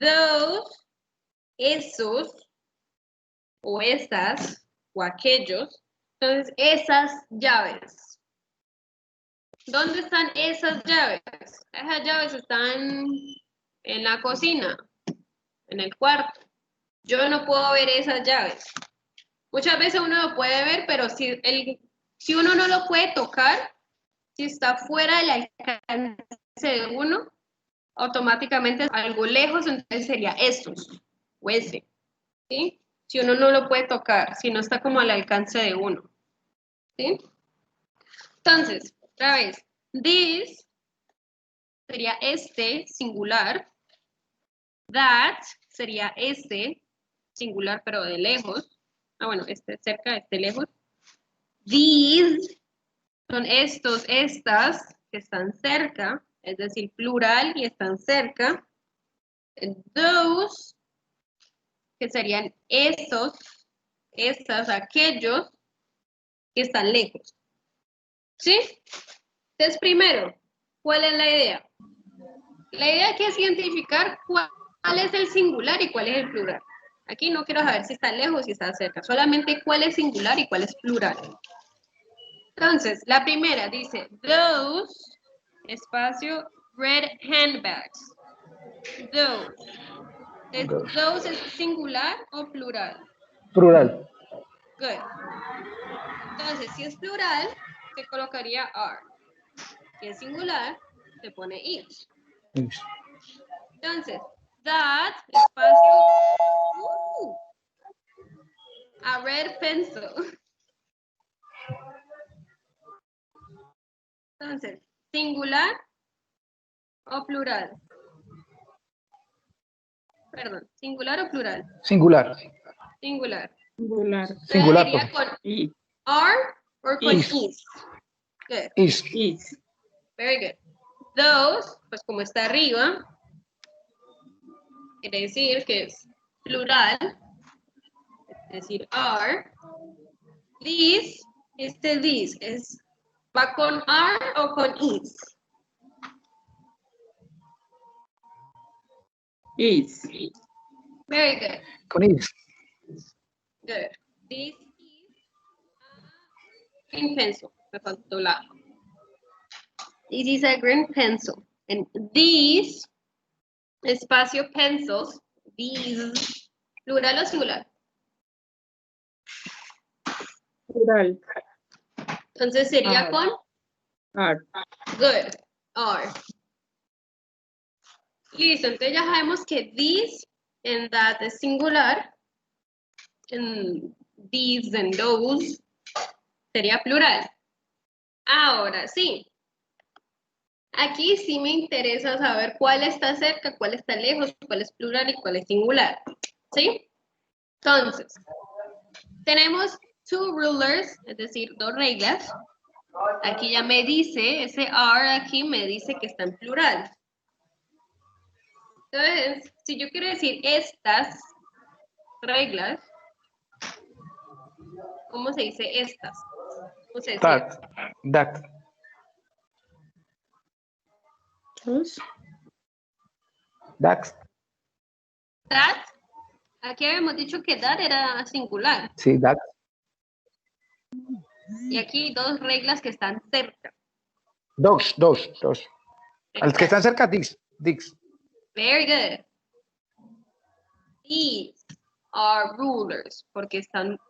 those, esos, o estas, o aquellos. Entonces, esas llaves. ¿Dónde están esas llaves? Esas llaves están en la cocina, en el cuarto. Yo no puedo ver esas llaves. Muchas veces uno lo puede ver, pero si uno no lo puede tocar, si está fuera del alcance de uno, automáticamente algo lejos, entonces sería estos o ese, ¿sí? Si uno no lo puede tocar, si no está como al alcance de uno, ¿sí? Entonces, otra vez, this sería este singular, that sería este singular pero de lejos, bueno, este cerca, este lejos, these son estos, estas que están cerca, es decir, plural y están cerca, those que serían esos, estas, aquellos que están lejos. ¿Sí? Entonces, primero, ¿cuál es la idea? La idea aquí es identificar cuál es el singular y cuál es el plural. Aquí no quiero saber si está lejos o si está cerca, solamente cuál es singular y cuál es plural. Entonces, la primera dice, those, espacio, red handbags. Those es singular o plural. Plural. Good. Entonces, si es plural, se colocaría are. Si es singular, se pone is. Entonces, that, espacio, a red pencil. Entonces, singular o plural. Perdón, singular o plural. Singular. Singular. Singular. Singular. Sería con Y, are o con Is. is. Good. Is. is. Very good. Those, pues como está arriba, quiere decir que es plural, es decir, are. These, this, ¿va con are o con is? Is. Very good. Con is. Good. This is a green pencil. Me faltó la. This is a green pencil. And these, espacio pencils, these, plural o singular. Plural. Entonces sería Are. con Are. good, are. Listo, entonces ya sabemos que this and that es singular. And these and those sería plural. Ahora sí. Aquí sí me interesa saber cuál está cerca, cuál está lejos, cuál es plural y cuál es singular. ¿Sí? Entonces, tenemos two rulers, es decir, dos reglas. Aquí ya me dice, ese are aquí me dice que está en plural. Entonces, si yo quiero decir estas reglas, ¿cómo se dice estas? ¿Cómo se decía? That. Those. That. That, aquí habíamos dicho que that era singular. Sí, that. Y aquí dos reglas que están cerca. Dos. Al que están cerca, dix. Very good. These are rulers, porque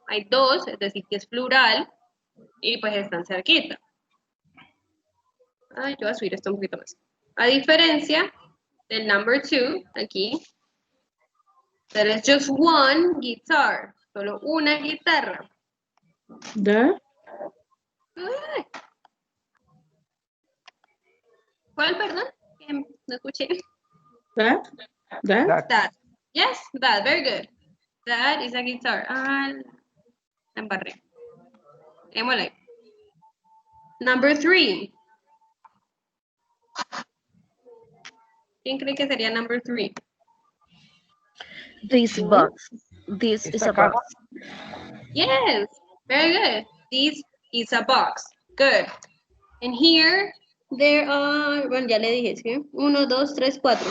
hay dos, es decir, que es plural, y pues están cerquita. Ay, yo voy a subir esto un poquito más. A diferencia del number 2, aquí, there is just one guitar, solo una guitarra. The. Ay. ¿Cuál, perdón? No escuché. That. That. That. Yes, that, very good. That is a guitar. Ah, la embarré. Démosle. Number 3. ¿Quién cree que sería number 3? This box. This is a Esta caja. box. Yes, very good. This is a box. Good. And here there are, bueno, ya le dije, ¿sí? 1, 2, 3, 4.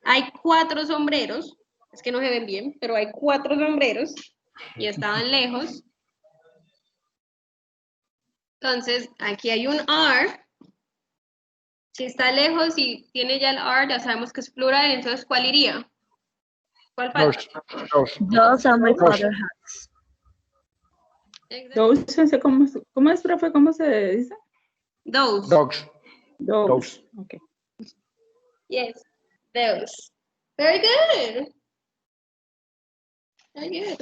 Hay 4 sombreros. Es que no se ven bien, pero hay 4 sombreros y estaban lejos. Entonces, aquí hay un R. Si está lejos y tiene ya el R, ya sabemos que es plural, entonces, ¿cuál iría? ¿Cuál falta? Dos. Those are my father hats. Exacto. Those, ¿cómo es, profe? ¿Cómo se dice? Those. Dogs. Those. Ok. Yes, those. Very good. Very good.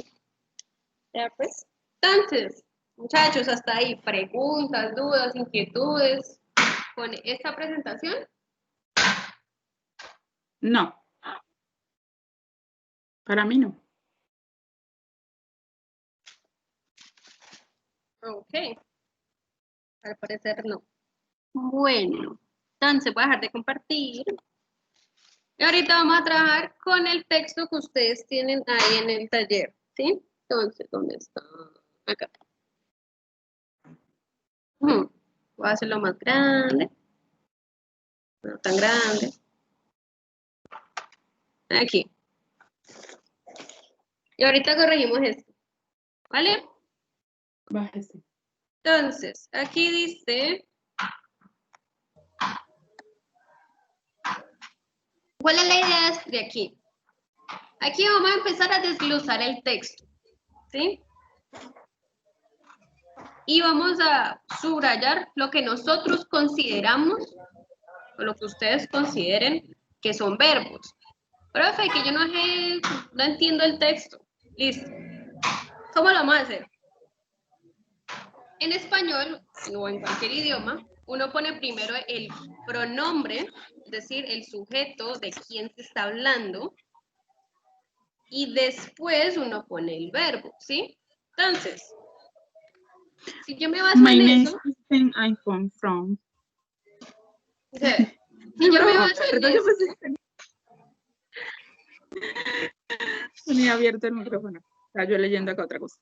Ya pues. Entonces, muchachos, hasta ahí, preguntas, dudas, inquietudes con esta presentación. No. Para mí no. Ok. Al parecer no. Bueno, entonces voy a dejar de compartir. Y ahorita vamos a trabajar con el texto que ustedes tienen ahí en el taller, ¿sí? Entonces, ¿dónde está? Acá. Voy a hacerlo más grande. No tan grande. Aquí. Y ahorita corregimos esto. ¿Vale? Bájese. Entonces, aquí dice... ¿Cuál es la idea de aquí? Aquí vamos a empezar a desglosar el texto, ¿sí? Y vamos a subrayar lo que nosotros consideramos, o lo que ustedes consideren que son verbos. Profe, que yo no entiendo el texto. Listo. ¿Cómo lo vamos a hacer? En español, o en cualquier idioma, uno pone primero el pronombre, es decir, el sujeto de quién se está hablando, y después uno pone el verbo, ¿sí? Entonces, si yo me baso My en name eso, is Kristen, I'm from. o sea, si yo me baso en Perdón, yo eso, tenía abierto el micrófono. Estaba yo leyendo acá otra cosa.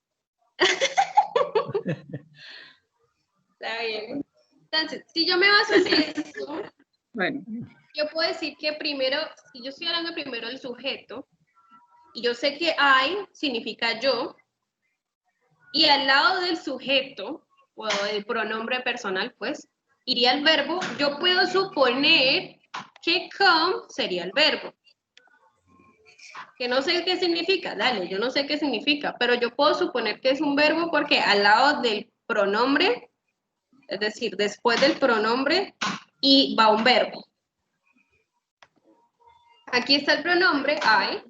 está bien. Entonces, si yo me baso en eso, Bueno, yo puedo decir que primero, si yo estoy hablando primero del sujeto, y yo sé que I significa yo, y al lado del sujeto, o del pronombre personal, pues, iría el verbo, yo puedo suponer que come sería el verbo. Que no sé qué significa, dale, yo no sé qué significa, pero yo puedo suponer que es un verbo porque al lado del pronombre, es decir, después del pronombre, y va un verbo. Aquí está el pronombre I,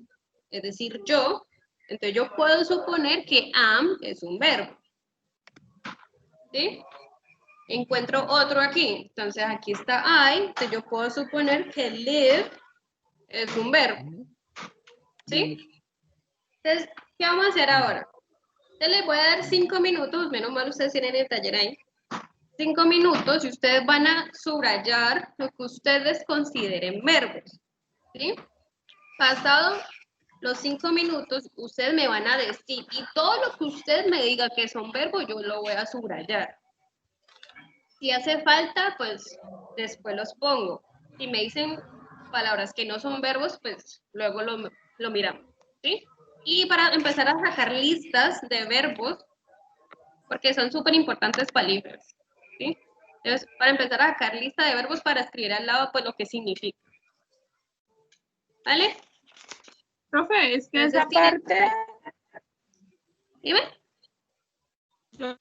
es decir, yo, entonces yo puedo suponer que am es un verbo. ¿Sí? Encuentro otro aquí, entonces aquí está I, entonces yo puedo suponer que live es un verbo. ¿Sí? Entonces, ¿qué vamos a hacer ahora? Yo les voy a dar 5 minutos, menos mal ustedes tienen el taller ahí. 5 minutos y ustedes van a subrayar lo que ustedes consideren verbos. ¿Sí? Pasado los 5 minutos, ustedes me van a decir, y todo lo que usted me diga que son verbos, yo lo voy a subrayar. Si hace falta, pues después los pongo. Si me dicen palabras que no son verbos, pues luego lo miramos. ¿Sí? Y para empezar a sacar listas de verbos, porque son súper importantes para libros. ¿Sí? Entonces, para empezar a sacar lista de verbos para escribir al lado, pues lo que significa. ¿Vale? profe, es que Entonces, esa parte Dime. yo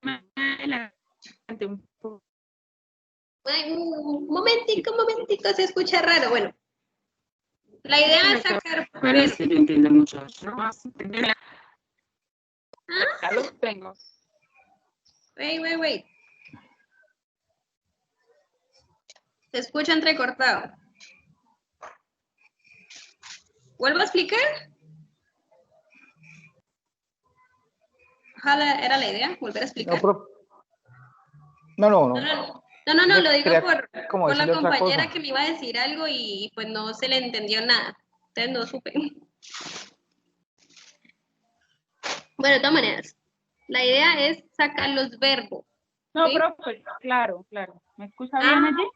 me adelanté un poco. Ay, un momentico, se escucha raro. Bueno, la idea es sacar... Pero es que yo entiendo mucho. No vas a entender. ¿Ah? Ya lo tengo. Wait. Se escucha entrecortado. ¿Vuelvo a explicar? ¿Cuál era la idea? ¿Volver a explicar? No, no, no, no. No, lo digo Quería como por la decirle otra compañera cosa. que me iba a decir algo y pues no se le entendió nada. Entonces no supe. Bueno, de todas maneras, la idea es sacar los verbos. No, ¿Sí? profe, claro, claro. ¿Me escucha bien Ah, allí?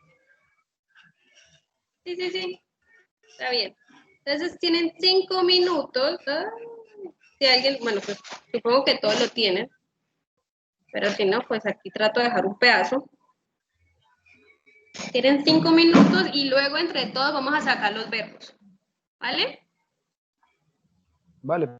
sí. Está bien. Entonces tienen 5 minutos. Si alguien, bueno, pues supongo que todos lo tienen. Pero si no, pues aquí trato de dejar un pedazo. Tienen 5 minutos y luego entre todos vamos a sacar los verbos. ¿Vale? Vale.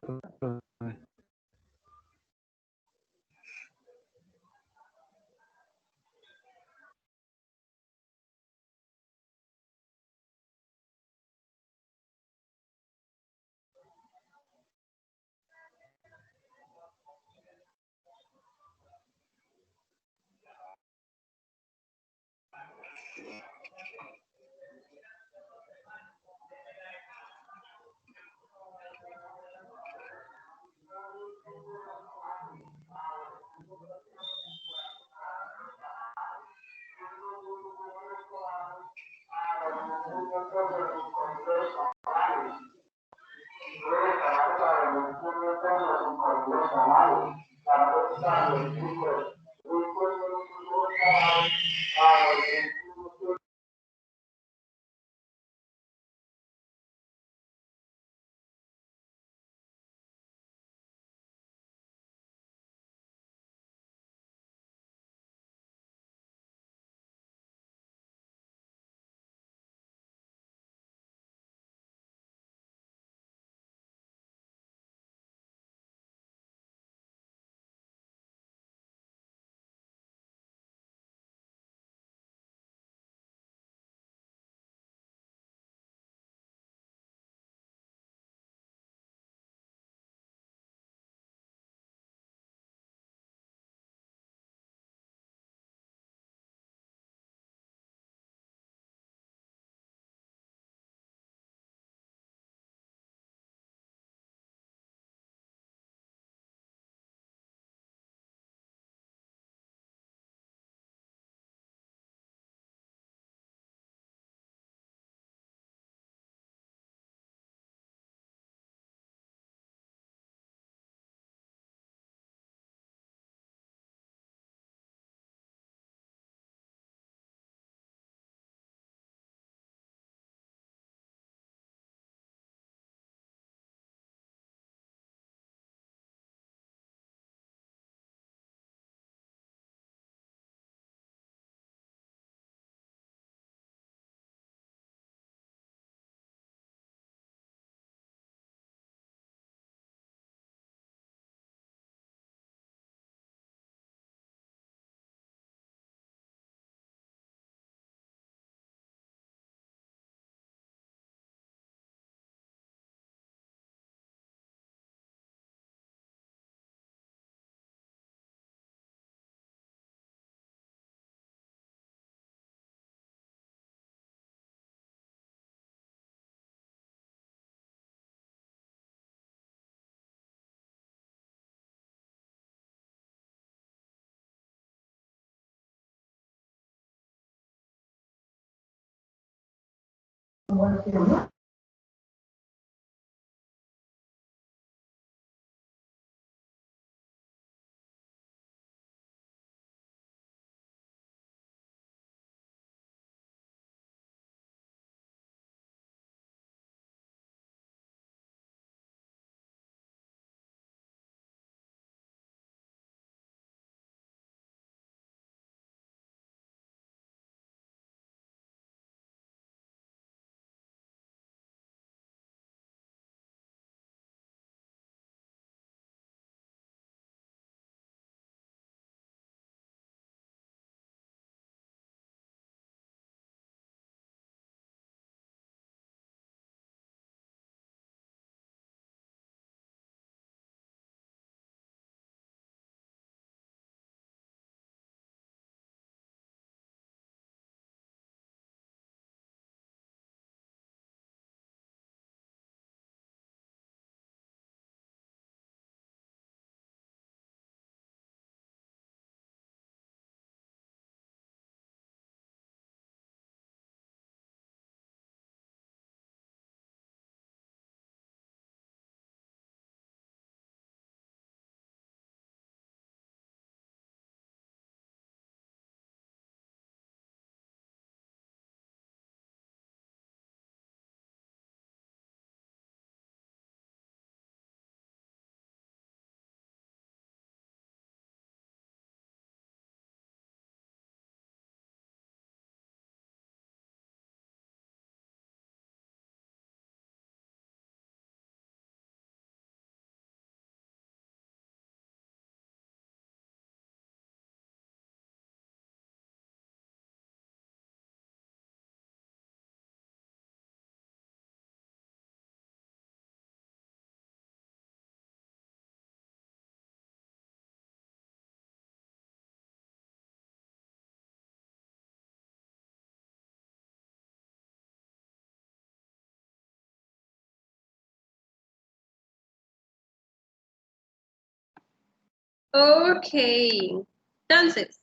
Ok. Entonces,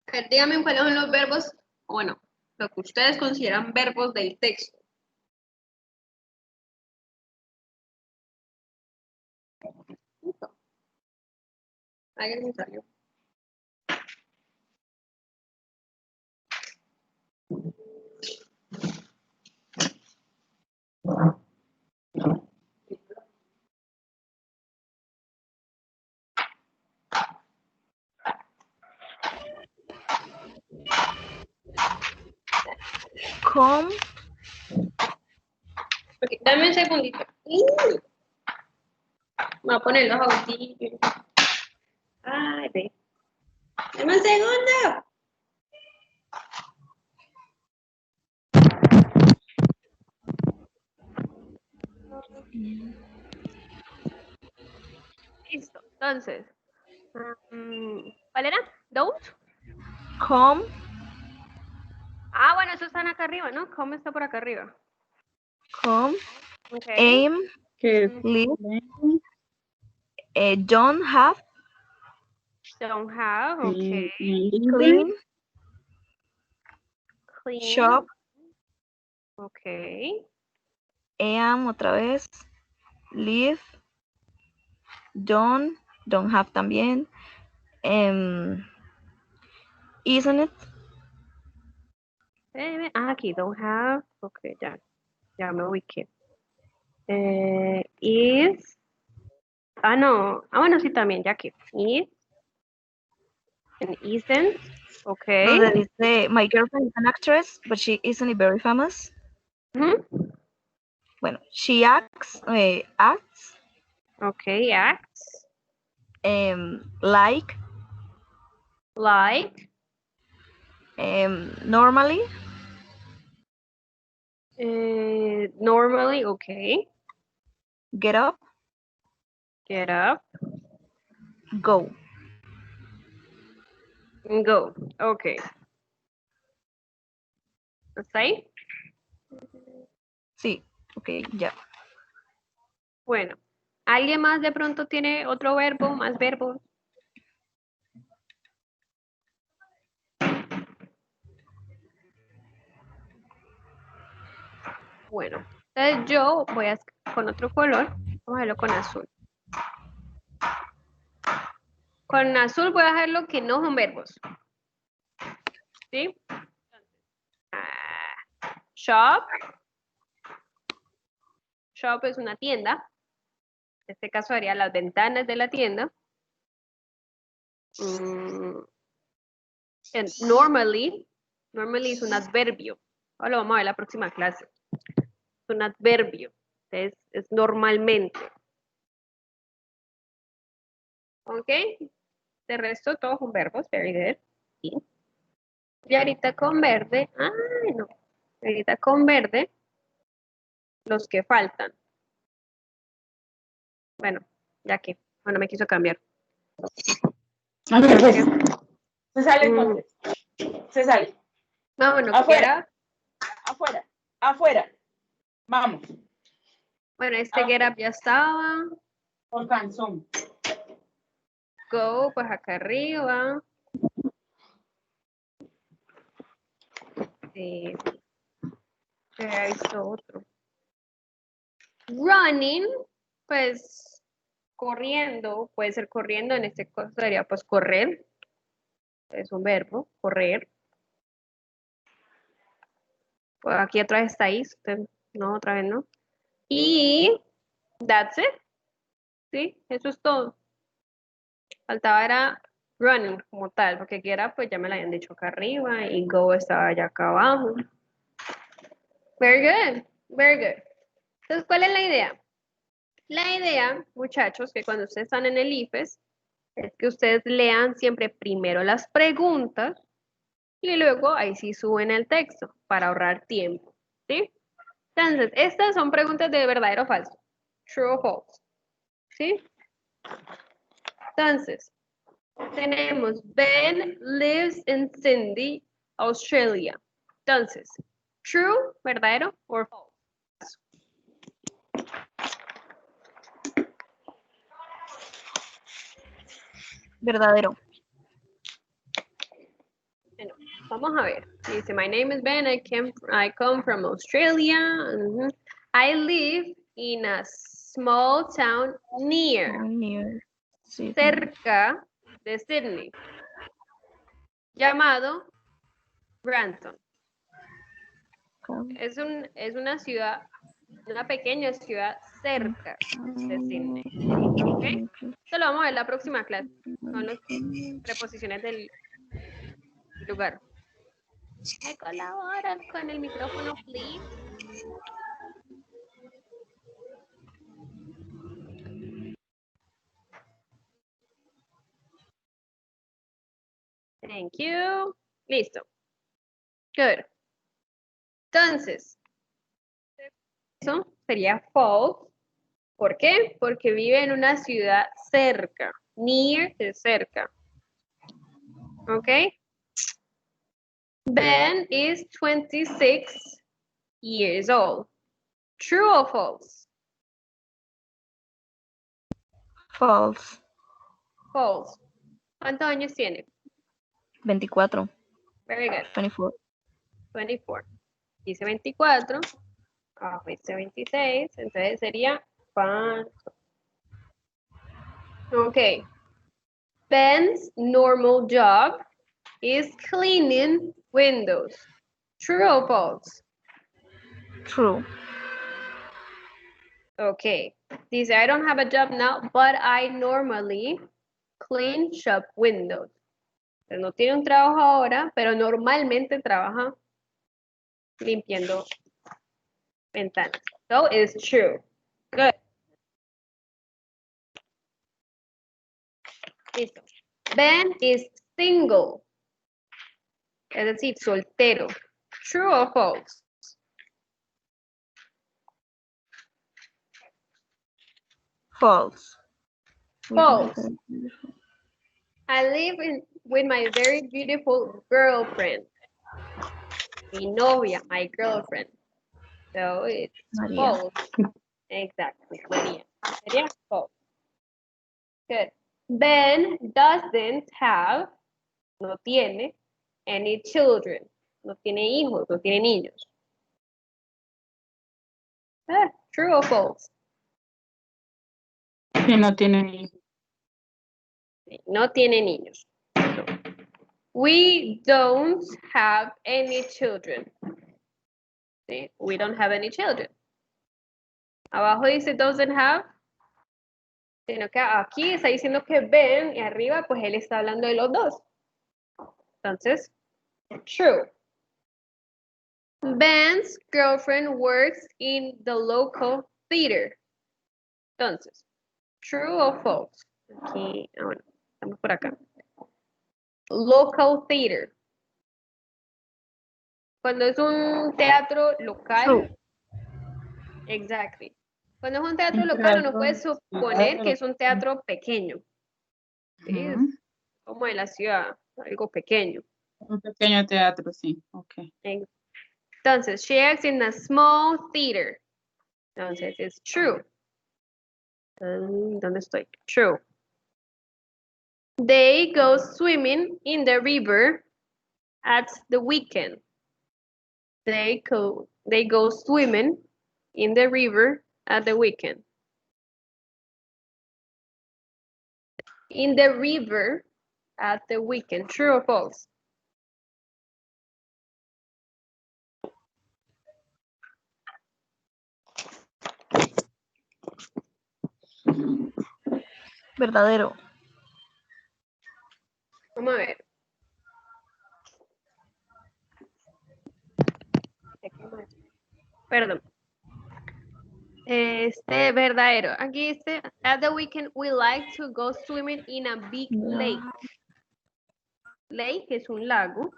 a ver, díganme cuáles son los verbos, o bueno, lo que ustedes consideran verbos del texto. Listo. Alguien me salió. Come, Ok, dame un segundito. Me voy a poner los audífonos. Ay, ve. Dame un segundo. Listo. Entonces, ¿cuál era? ¿Don't? come, Ah, bueno, esos están acá arriba, ¿no? ¿Cómo está por acá arriba? come, Ok. aim, Que es live, ven, don't have, Don't have, ok. libre, clean, Clean, shop, ok. am otra vez, live, don't have también, isn't it, Aquí, don't have, ok, ya me ubiqué. Is, no, bueno, sí, también, ya que, is, and isn't, ok. donde dice my girlfriend is an actress, but she isn't very famous. Ujú. Bueno, she acts, Ok, acts, like, like, normally, normally, ok. get up, Get up, go. and go, ok. ¿Está ahí? Sí, ok, ya. Bueno, ¿alguien más de pronto tiene otro verbo, más verbos? Bueno, entonces yo voy a con otro color, vamos a verlo con azul. Con azul voy a dejar lo que no son verbos. ¿Sí? Shop. Shop es una tienda. En este caso haría las ventanas de la tienda. And normally es un adverbio. Ahora lo vamos a ver en la próxima clase. Es un adverbio. Es normalmente. ¿Ok? De resto, todos son verbos. Very good. Sí. Y ahorita con verde. Ay, no. Ahorita con verde. Los que faltan. Bueno, ya que. Bueno, me quiso cambiar. a ver, pues, se sale entonces, se sale, No, bueno, afuera, quiera. afuera, afuera, vamos, Bueno, este get up ya estaba. por canción. Go, pues acá arriba. Esto otro. Running, pues corriendo, puede ser corriendo, en este caso sería pues correr. Es un verbo, correr. Pues aquí otra vez está ahí, no, otra vez no. Y that's it. Sí, eso es todo. Faltaba era running como tal, porque get up pues ya me lo habían dicho acá arriba y go estaba allá acá abajo. Very good, very good. Entonces, ¿cuál es la idea? La idea, muchachos, que cuando ustedes están en el IFES, es que ustedes lean siempre primero las preguntas y luego ahí sí suben el texto para ahorrar tiempo, ¿sí? Entonces, estas son preguntas de verdadero o falso. True o false, ¿sí? Entonces, tenemos Ben lives in Sydney, Australia. Entonces, true, verdadero o false. Verdadero. Bueno, vamos a ver. Dice, my name is Ben. I come from Australia. I live in a small town near, Near Sydney. cerca de Sydney, llamado Granton. Es una ciudad, una pequeña ciudad cerca de Sydney. ¿Ok? Esto lo vamos a ver en la próxima clase. Son las preposiciones del lugar. ¿Me colaboran con el micrófono, please? Thank you. Listo. Good. Entonces, eso sería false. ¿Por qué? Porque vive en una ciudad cerca. Near de cerca. ¿Ok? Ben is 26 years old. True or false? False. False. ¿Cuántos años tiene? 24. Very good. 24. 24. Dice 24. Dice 26. Entonces sería falso. Ok. Ben's normal job is cleaning windows. True or false? True. Okay. Dice, I don't have a job now, but I normally clean shop windows. Entonces, no tiene un trabajo ahora, pero normalmente trabaja limpiando ventanas. So it's true. Good. Listo. Ben is single. Es decir, soltero. True or false? False. False. I live with my very beautiful girlfriend. Mi novia, my girlfriend. So it's María. false. Exactly, María. Sería false. Good. Ben doesn't have, no tiene, any children. No tiene hijos, no tiene niños. True or false? Que no tiene. No tiene niños. No. We don't have any children. ¿Sí? We don't have any children. Abajo dice doesn't have, sino que aquí está diciendo que Ben y arriba pues él está hablando de los dos. Entonces, true. Ben's girlfriend works in the local theater. Entonces, true or false? Aquí, bueno, estamos por acá. Local theater. Cuando es un teatro local. True. Exactly. Cuando es un teatro local uno puede suponer que es un teatro pequeño. ¿Sí? Es como de la ciudad, algo pequeño. Un pequeño teatro, sí. Ok. Entonces, she acts in a small theater. Entonces, it's true. ¿Dónde estoy? True. They go swimming in the river at the weekend. They go swimming in the river at the weekend. In the river at the weekend. True or false? Verdadero. Vamos a ver. Perdón. Verdadero. Aquí dice, at the weekend we like to go swimming in a big lake. Lake es un lago.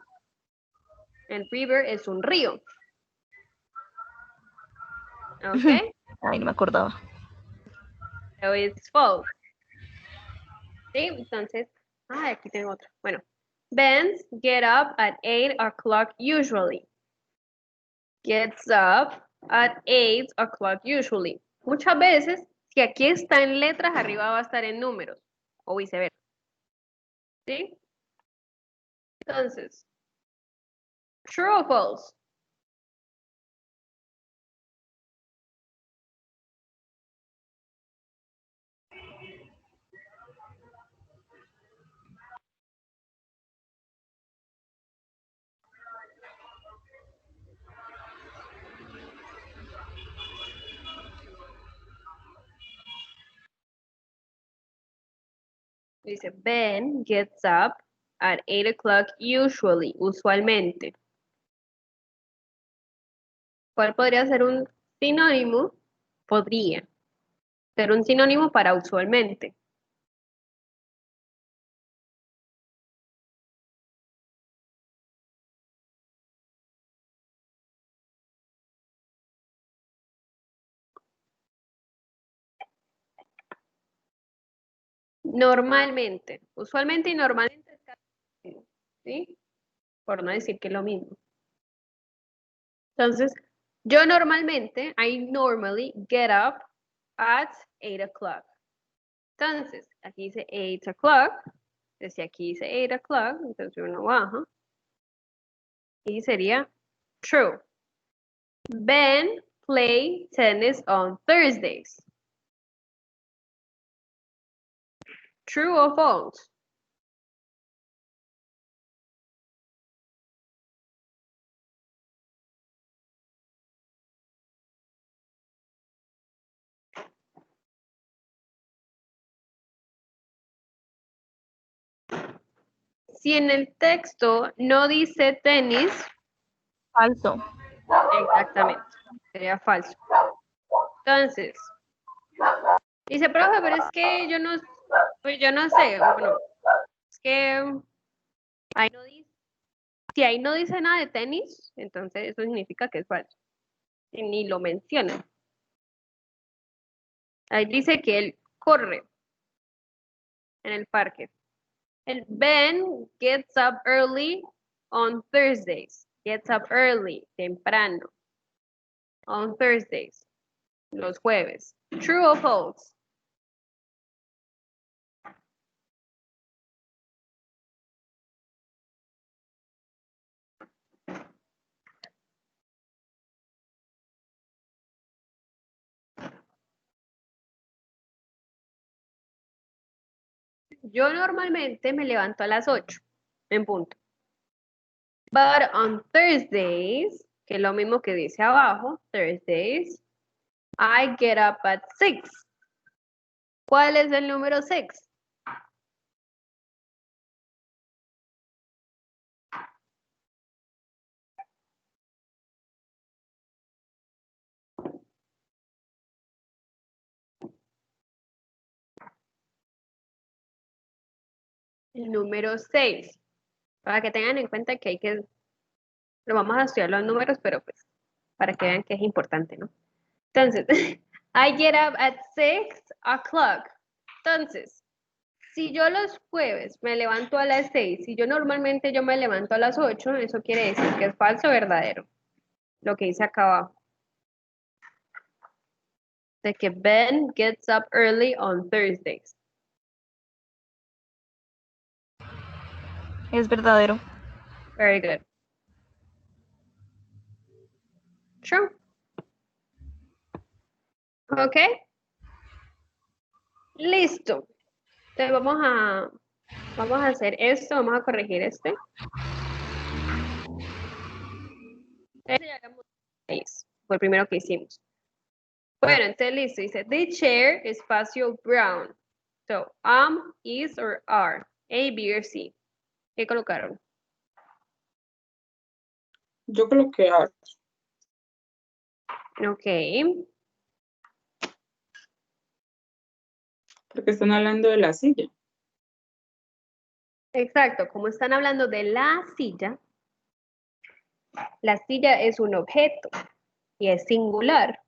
El river es un río. ¿Ok? Ay, no me acordaba. So it's false. ¿Sí? Entonces, aquí tengo otro. Bueno. Ben's get up at 8 o'clock usually. Gets up at 8 o'clock usually. Muchas veces, si aquí está en letras, arriba va a estar en números. O viceversa. ¿Sí? Entonces, true o false. Dice, Ben gets up at 8 o'clock usually, usualmente. ¿Cuál podría ser un sinónimo? Podría ser un sinónimo para usualmente. Normalmente, usualmente y normalmente es casi lo mismo, ¿sí? Por no decir que es lo mismo. Entonces, yo normalmente, I normally get up at 8 o'clock. Entonces, aquí dice 8 o'clock, desde aquí dice 8 o'clock, entonces uno baja. Y sería true. Ben play tennis on Thursdays. True or false? Si en el texto no dice tenis, Falso. exactamente, sería falso. Entonces, dice, profe, pero es que yo no, pues yo no sé, bueno, es que ahí no dice, si ahí no dice nada de tenis, entonces eso significa que es falso. Y ni lo menciona. Ahí dice que él corre en el parque. El Ben gets up early on Thursdays. Gets up early, temprano. On Thursdays, los jueves. True or false? Yo normalmente me levanto a las 8 en punto. But on Thursdays, que es lo mismo que dice abajo, Thursdays, I get up at 6. ¿Cuál es el número 6? El número 6. Para que tengan en cuenta que lo vamos a estudiar los números, pero pues para que vean que es importante, ¿no? Entonces, I get up at 6 o'clock. Entonces, si yo los jueves me levanto a las 6, si yo normalmente me levanto a las 8, eso quiere decir que es falso o verdadero. Lo que dice acá abajo. De que Ben gets up early on Thursdays. Es verdadero. Very good. True. Ok. Listo. Entonces vamos a hacer esto, vamos a corregir este. Este ya hagamos 6. Fue el primero que hicimos. Bueno, entonces listo. Dice, the chair, espacio brown. So, is, or are. A, B, or C. ¿Qué colocaron? Yo coloqué art. Ok. Porque están hablando de la silla. Exacto. Como están hablando de la silla es un objeto y es singular.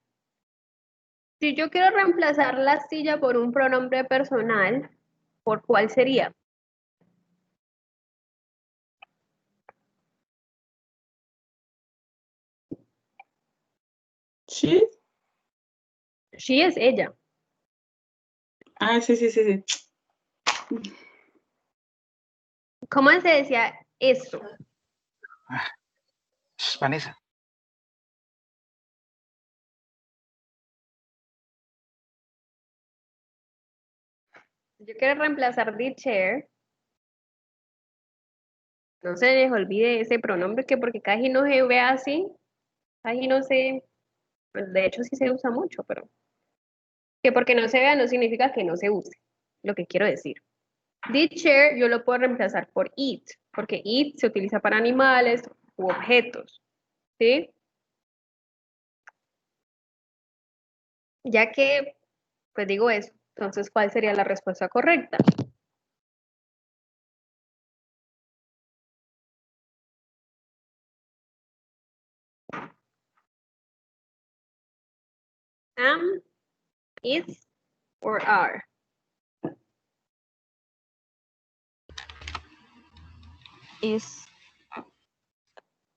Si yo quiero reemplazar la silla por un pronombre personal, ¿por cuál sería? ¿Sí? She es ella. Ah, sí. ¿Cómo se decía eso? Vanessa. Yo quiero reemplazar the chair. No se les olvide ese pronombre que porque casi no se ve así. Casi no se... De hecho sí se usa mucho, pero... Que porque no se vea no significa que no se use. Lo que quiero decir. The chair yo lo puedo reemplazar por it. Porque it se utiliza para animales u objetos. ¿Sí? Ya que, pues digo eso. Entonces, ¿cuál sería la respuesta correcta? Am, is, or are. Is.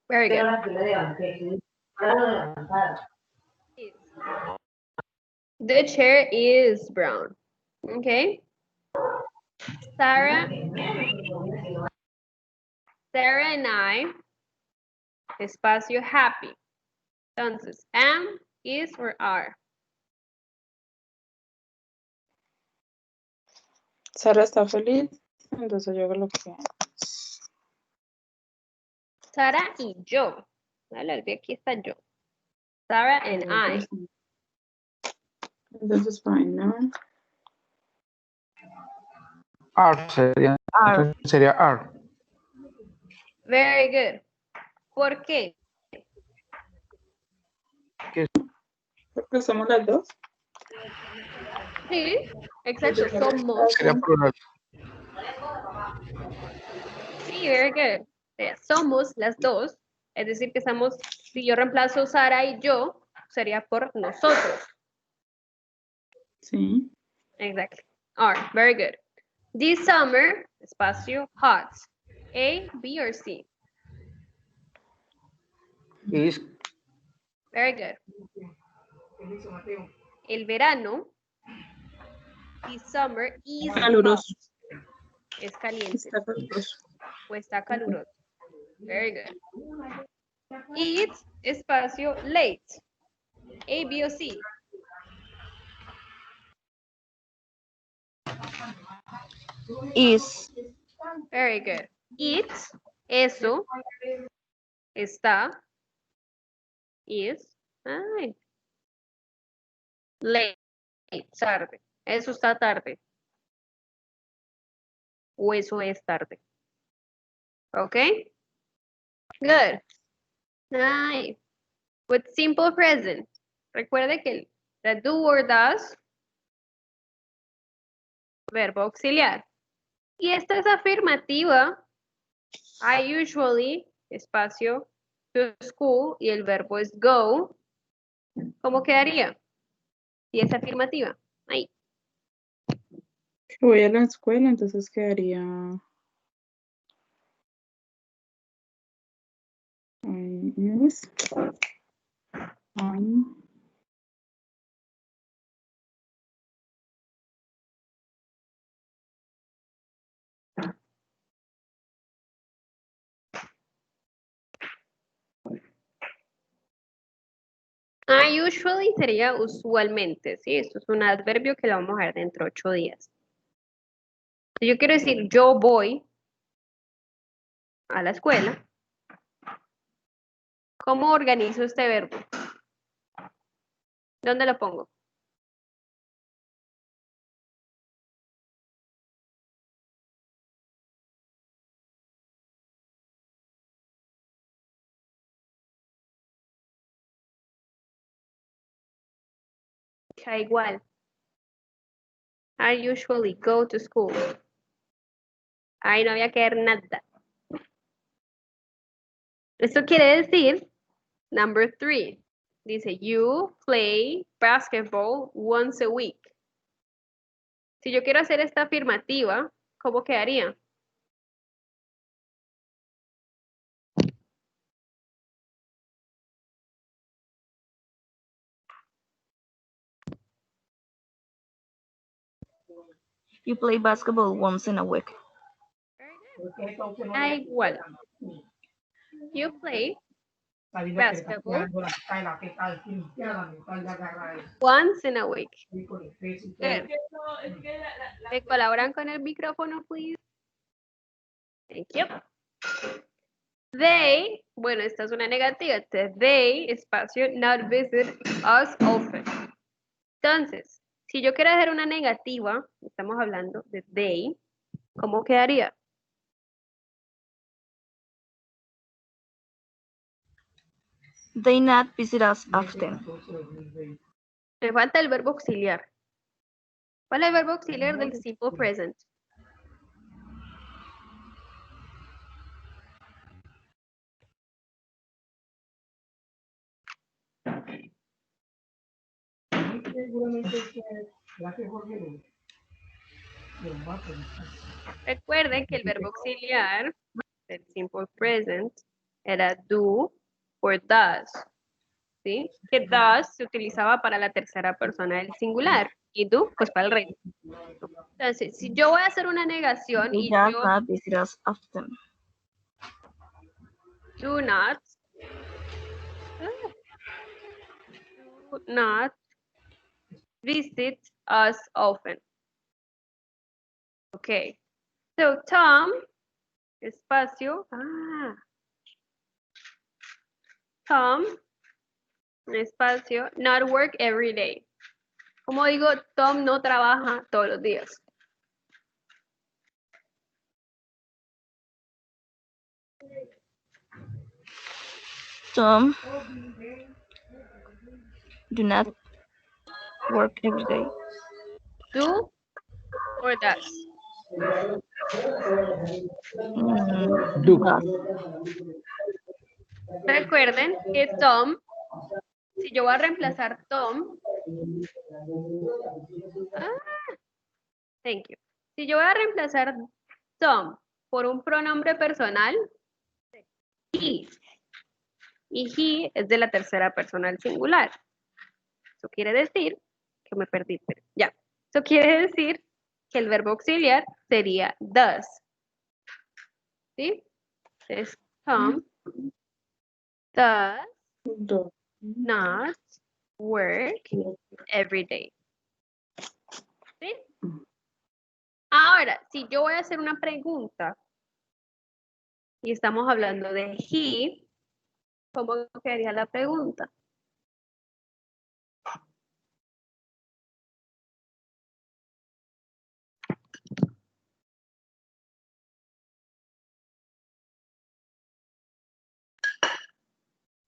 Very good. Is. The chair is brown. Okay. Sarah and I, espacio happy. Entonces, am, is, or are. Sara está feliz, entonces yo hago lo que... Sara y yo. Dale, aquí está yo. Sarah and I. Entonces, fine, ¿no? Are sería, Are. sería are. Very good. ¿Por qué? Porque somos las dos. Sí, exacto, somos. Sería plural. Sí, very good. Somos las dos. Es decir, que estamos, si yo reemplazo Sara y yo, sería por nosotros. Sí. Exactly. Are, very good. This summer, espacio, hot. A, B, or C? Is Very good. El verano, this summer is Caluroso. hot. Es caliente Está caluroso. o está caluroso. Very good. It's, espacio, late. A, B, o C? Is. Very good. It, eso, está, is, ay, late, tarde. Eso está tarde. O eso es tarde. Okay? Good. Nice. With simple present. Recuerde que the do or does, verbo auxiliar. Y esta es afirmativa. I usually, espacio, to school, y el verbo es go. ¿Cómo quedaría? Y es afirmativa. Ahí. Voy a la escuela, entonces quedaría... Is, I usually sería usualmente, ¿sí? Esto es un adverbio que lo vamos a ver dentro de 8 días. Si yo quiero decir yo voy a la escuela, ¿cómo organizo este verbo? ¿Dónde lo pongo? Ya igual. I usually go to school. Ahí no había que ver nada. Esto quiere decir, number 3, dice, you play basketball once a week. Si yo quiero hacer esta afirmativa, ¿cómo quedaría? You play basketball once in a week. Very Da igual. You play basketball once in a week. Good. ¿Me colaboran con el micrófono, please? Thank you. They, bueno, esta es una negativa. They, espacio, not visit us often. Entonces, si yo quiero hacer una negativa, estamos hablando de they, ¿cómo quedaría? They not visit us often. Me falta el verbo auxiliar. ¿Cuál es el verbo auxiliar del simple present? Recuerden que el verbo auxiliar del simple present era do or does, ¿sí? Que does se utilizaba para la tercera persona del singular y do, pues para el rey. Entonces, si yo voy a hacer una negación They y does yo not visit us often. do not visit us often. Okay. So Tom, espacio, Tom, espacio, not work every day. Como digo, Tom no trabaja todos los días. Tom do not work every day. Do or does. Do. Recuerden que Tom, si yo voy a reemplazar Tom, thank you. Si yo voy a reemplazar Tom por un pronombre personal, he. Y he es de la tercera persona al singular. Eso quiere decir que me perdí, pero ya. Eso quiere decir que el verbo auxiliar sería does. ¿Sí? Entonces, Tom does not work every day. ¿Sí? Ahora, si yo voy a hacer una pregunta y estamos hablando de he, ¿cómo quedaría la pregunta?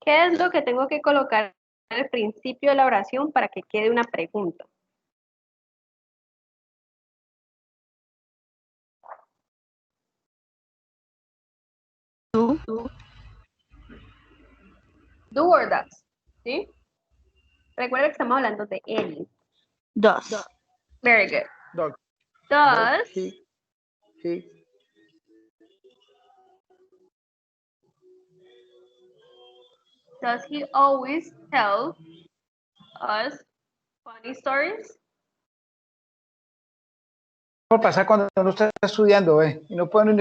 ¿Qué es lo que tengo que colocar al principio de la oración para que quede una pregunta? Do. Do or does, ¿sí? Recuerda que estamos hablando de él. Does. Very good. Dog. Does He. does he always tell us funny stories? ¿Qué pasa cuando uno está estudiando, y no puede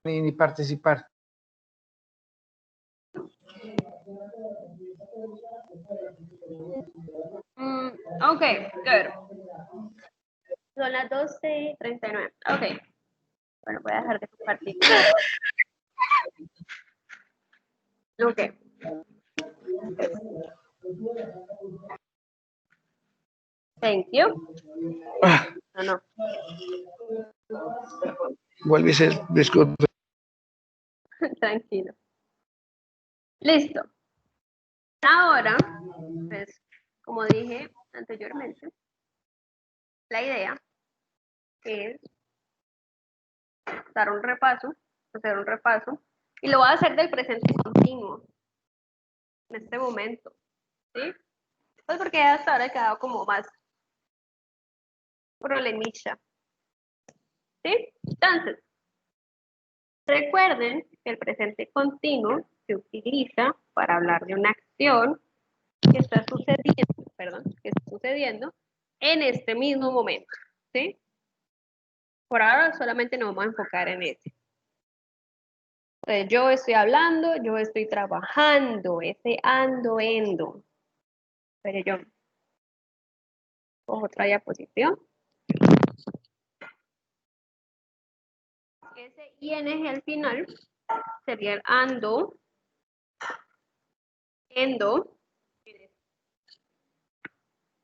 ni participar? Okay, good. Son las 12:39. Ok. Bueno, voy a dejar de compartir. Ok. Thank you. No. Vuelve y se disculpe. Tranquilo. Listo. Ahora, pues, como dije anteriormente, la idea es hacer un repaso, y lo voy a hacer del presente continuo, en este momento, ¿sí? Pues porque hasta ahora he quedado como más problemilla, ¿sí? Entonces, recuerden que el presente continuo se utiliza para hablar de una acción que está sucediendo en este mismo momento, ¿sí? Por ahora solamente nos vamos a enfocar en ese. Entonces, yo estoy hablando, yo estoy trabajando, ese ando, endo. Pero yo cojo otra diapositiva. Ese ing al final sería el ando, endo.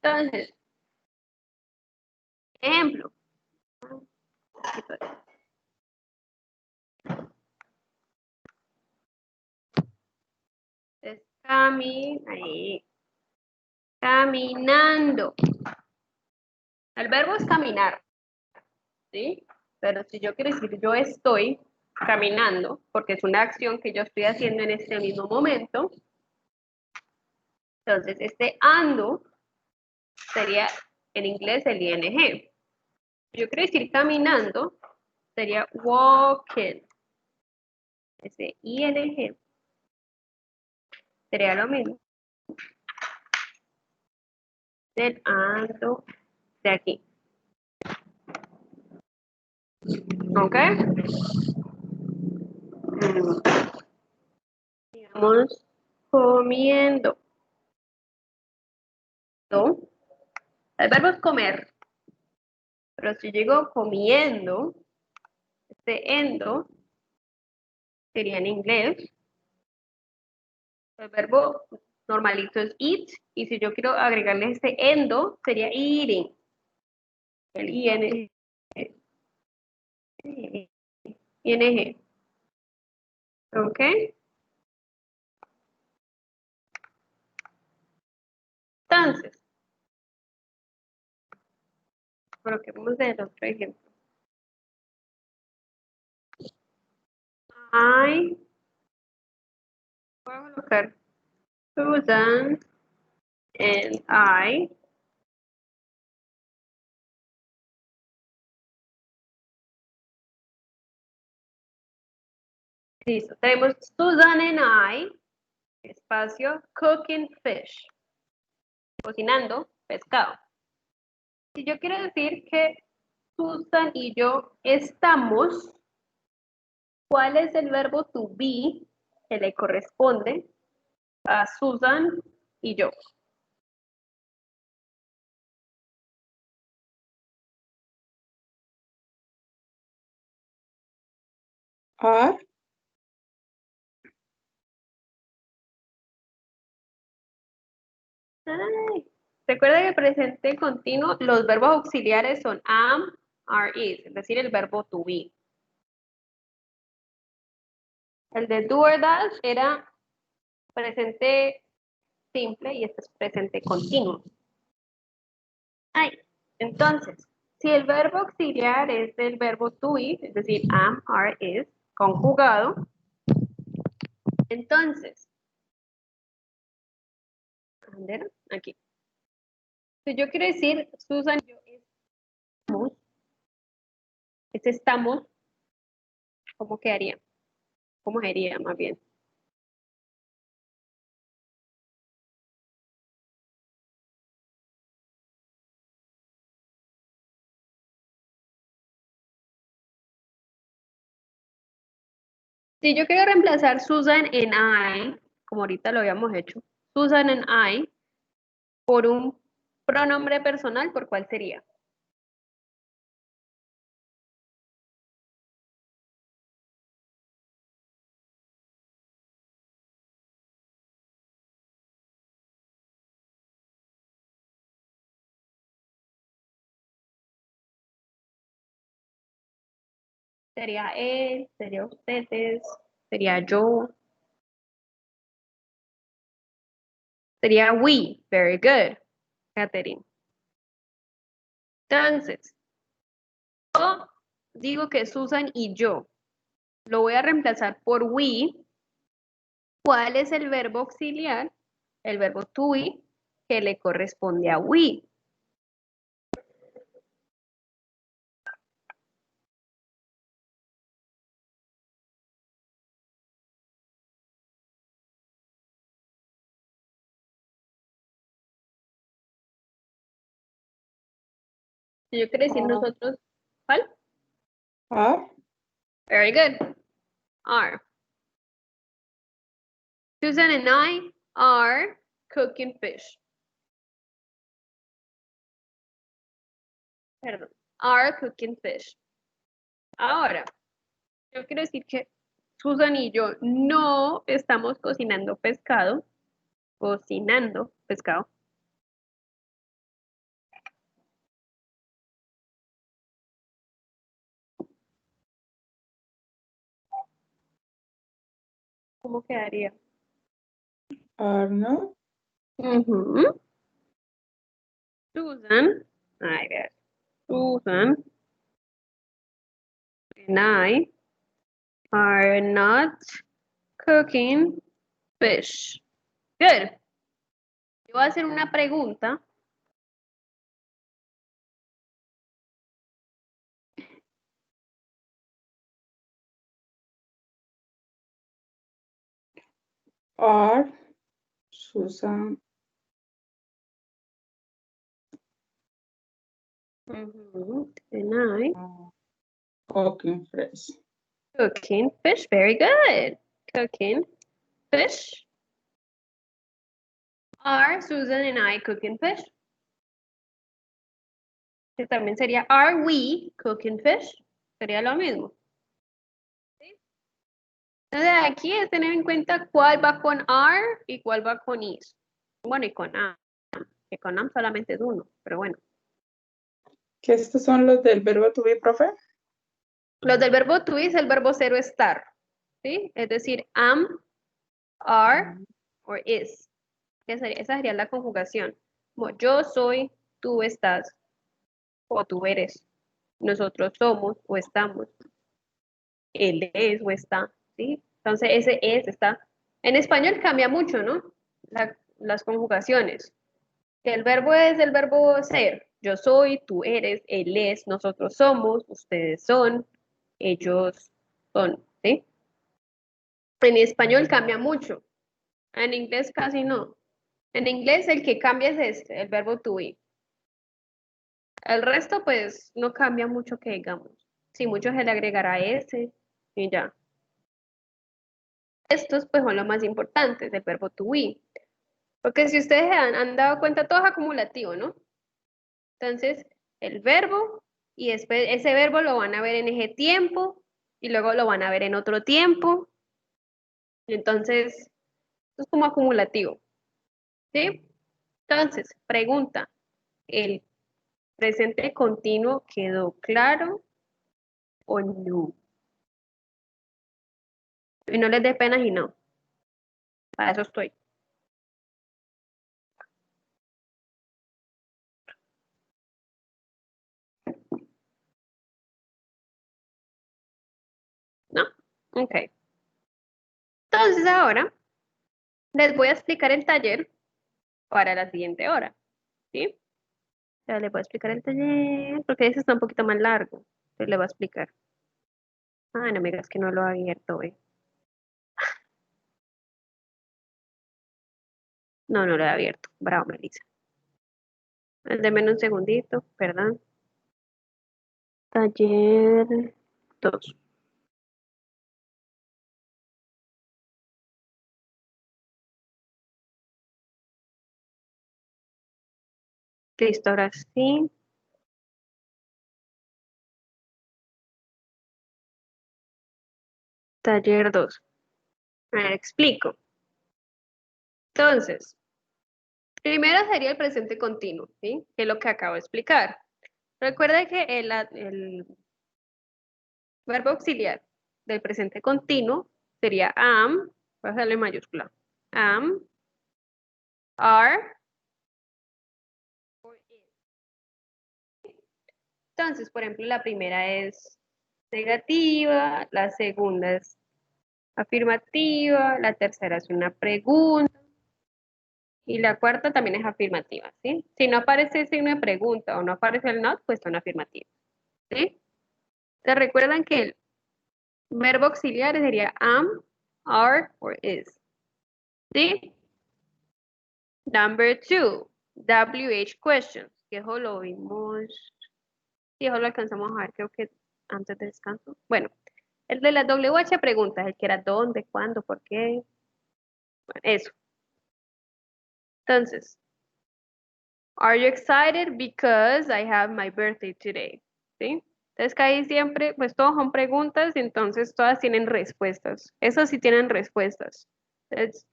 Entonces, ejemplo. Entonces, caminando. El verbo es caminar, ¿sí? Pero si yo quiero decir yo estoy caminando, porque es una acción que yo estoy haciendo en este mismo momento, entonces este ando sería en inglés el ing. Yo quiero decir caminando, sería walking. Ese ing sería lo mismo del ando de aquí. ¿Ok? Digamos, comiendo. ¿No? El verbo es comer. Pero si yo digo comiendo, este endo sería en inglés. El verbo normalito es eat. Y si yo quiero agregarle este endo, sería eating. El ing. ing. ¿Ok? Entonces, coloquemos el otro ejemplo. I voy a colocar Susan and I. Listo. Tenemos Susan and I, espacio, cooking fish. Cocinando pescado. Si yo quiero decir que Susan y yo estamos, ¿cuál es el verbo to be que le corresponde a Susan y yo? Are. Ay, recuerda que el presente continuo, los verbos auxiliares son am, are, is, es decir, el verbo to be. El de do or does era presente simple y este es presente continuo. Ay, entonces, si el verbo auxiliar es el verbo to be, es decir, am, are, is, conjugado, entonces, ¿dónde era? Aquí. Si yo quiero decir, Susan y yo estamos, estamos, ¿cómo quedaría? ¿Cómo sería más bien? Si yo quiero reemplazar Susan en I, como ahorita lo habíamos hecho, Susan en I, por un pronombre personal, ¿por cuál sería? Sería él, sería ustedes, sería yo, sería we. Very good, Catherine. Entonces, yo digo que Susan y yo lo voy a reemplazar por we. ¿Cuál es el verbo auxiliar? El verbo to be que le corresponde a we. Si yo quiero decir nosotros, ¿cuál? Are. Very good. Are. Susan and I are cooking fish. Perdón, are cooking fish. Ahora, yo quiero decir que Susan y yo no estamos cocinando pescado. Cocinando pescado. ¿Cómo quedaría? Arnold. Ujú. Susan, ay, ver. Susan and I are not cooking fish. Good. Yo voy a hacer una pregunta. Are Susan Ujú. And I cooking fresh? cooking fish. Very good. Cooking fish. Are Susan and I cooking fish? Que también sería are we cooking fish? Sería lo mismo. ¿Sí? Entonces aquí es tener en cuenta cuál va con are y cuál va con is. Bueno, y con am. Que con am solamente es uno, pero bueno. ¿Qué estos son los del verbo to be, profe? Los del verbo to be es el verbo ser o estar. ¿Sí? Es decir, am, are or is. Esa sería la conjugación. Como yo soy, tú estás o tú eres. Nosotros somos o estamos. Él es o está. ¿Sí? Entonces ese es, está. En español cambia mucho, ¿no? Las conjugaciones. El verbo es el verbo ser. Yo soy, tú eres, él es, nosotros somos, ustedes son, ellos son. ¿Sí? En español cambia mucho. En inglés casi no. En inglés el que cambia es este, el verbo to be. El resto pues no cambia mucho que digamos. Si mucho se le agregará ese y ya. Estos pues son los más importantes del verbo to be. Porque si ustedes han dado cuenta, todo es acumulativo, ¿no? Entonces, el verbo y después ese verbo lo van a ver en ese tiempo y luego lo van a ver en otro tiempo. Y entonces, esto es como acumulativo. ¿Sí? Entonces, pregunta, ¿el presente continuo quedó claro o no? Y no les dé pena y no. Para eso estoy. ¿No? Ok. Entonces ahora les voy a explicar el taller para la siguiente hora. ¿Sí? Ya les voy a explicar el taller porque ese está un poquito más largo. Entonces le voy a explicar. Ah, no me digas que no lo ha abierto, güey. No, no lo he abierto. Bravo, Melissa. Deme un segundito, perdón. Taller 2. Listo, ahora sí. Taller 2. A ver, explico. Entonces, primero sería el presente continuo, ¿sí? Que es lo que acabo de explicar. Recuerda que el verbo auxiliar del presente continuo sería am, voy a hacerle mayúscula. Am, are, or is. Entonces, por ejemplo, la primera es negativa, la segunda es afirmativa, la tercera es una pregunta y la cuarta también es afirmativa, ¿sí? Si no aparece el signo de pregunta o no aparece el not, pues son afirmativas, ¿sí? ¿Se recuerdan que el verbo auxiliar sería am, are, or is? ¿Sí? Number 2, WH questions, que eso lo vimos, sí, eso lo alcanzamos a ver, creo que antes del descanso. Bueno, el de las WH preguntas, el que era dónde, cuándo, por qué, Eso. Entonces, are you excited because I have my birthday today? ¿Sí? Entonces, que ahí siempre, pues todos son preguntas, entonces todas tienen respuestas. Esas sí tienen respuestas. Entonces,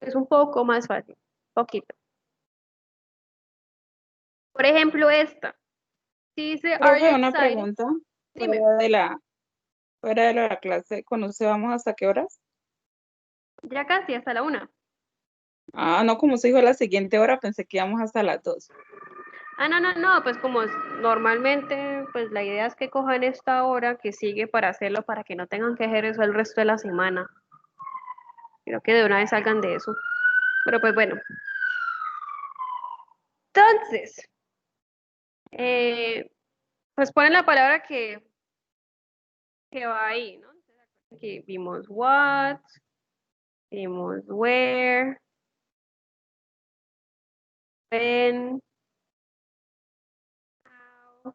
es un poco más fácil, poquito. Por ejemplo, esta. Dice, are Profe, you una excited? pregunta Dime. fuera de la clase. ¿Con usted vamos hasta qué horas? Ya casi, hasta la 1. Ah, no, como se dijo la siguiente hora, pensé que íbamos hasta las 2. Ah, no, pues como normalmente, pues la idea es que cojan esta hora que sigue para hacerlo, para que no tengan que hacer eso el resto de la semana. Creo que de una vez salgan de eso. Pero pues bueno. Entonces, pues ponen la palabra que va ahí, ¿no? Entonces, aquí vimos what, vimos where, when, how,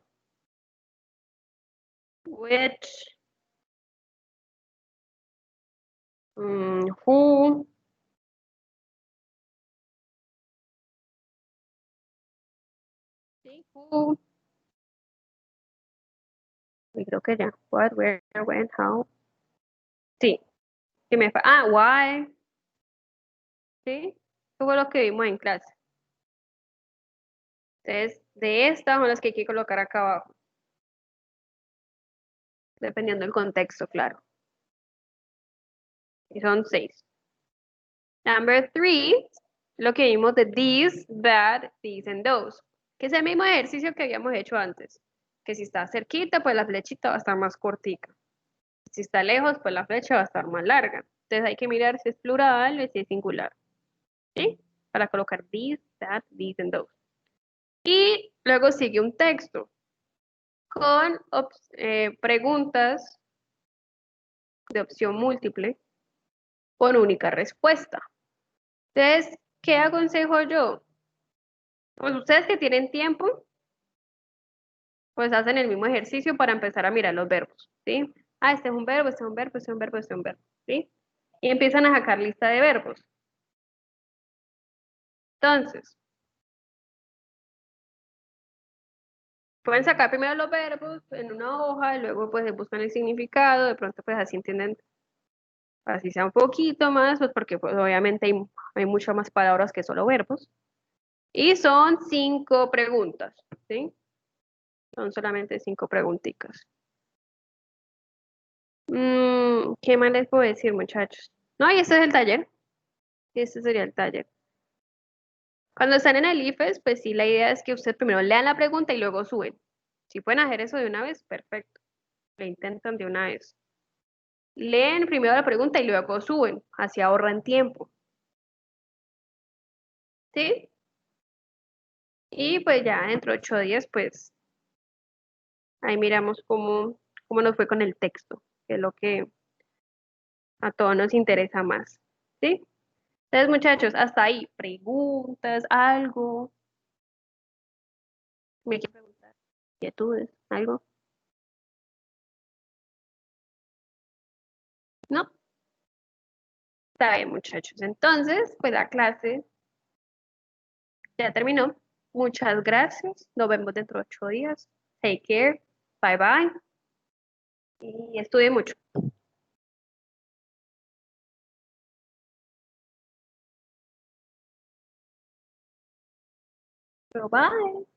which, who, ¿sí? Who, y creo que ya, what, where, when, how, sí, why, ¿sí? Eso fue lo que vimos en clase. Entonces, de estas son las que hay que colocar acá abajo, dependiendo del contexto, claro. Y son 6. Number 3, lo que vimos de these, that, these, and those, que es el mismo ejercicio que habíamos hecho antes, que si está cerquita, pues la flechita va a estar más cortica. Si está lejos, pues la flecha va a estar más larga. Entonces hay que mirar si es plural o si es singular, ¿sí? Para colocar these, that, these, and those. Y luego sigue un texto con preguntas de opción múltiple con única respuesta. Entonces, ¿qué aconsejo yo? Pues ustedes que tienen tiempo, pues hacen el mismo ejercicio para empezar a mirar los verbos, ¿sí? Ah, este es un verbo, este es un verbo, este es un verbo, este es un verbo, ¿sí? Y empiezan a sacar lista de verbos. Entonces, pueden sacar primero los verbos en una hoja y luego pues buscan el significado, de pronto pues así entienden, así sea un poquito más, pues porque pues obviamente hay muchas más palabras que solo verbos. Y son 5 preguntas, ¿sí? Son solamente 5 preguntitas. ¿Qué más les puedo decir, muchachos? No, y este es el taller. Este sería el taller. Cuando están en el IFES, pues sí, la idea es que ustedes primero lean la pregunta y luego suben. Si pueden hacer eso de una vez, perfecto. Lo intentan de una vez. Leen primero la pregunta y luego suben. Así ahorran tiempo. ¿Sí? Y pues ya dentro de 8 días, pues ahí miramos cómo nos fue con el texto, que es lo que a todos nos interesa más. ¿Sí? Entonces, muchachos, hasta ahí. ¿Preguntas? ¿Algo? ¿Me quieren preguntar? ¿Inquietudes? ¿Algo? ¿No? Está bien, muchachos. Entonces, pues la clase ya terminó. Muchas gracias. Nos vemos dentro de 8 días. Take care. Bye bye. Y estudie mucho. Bye bye.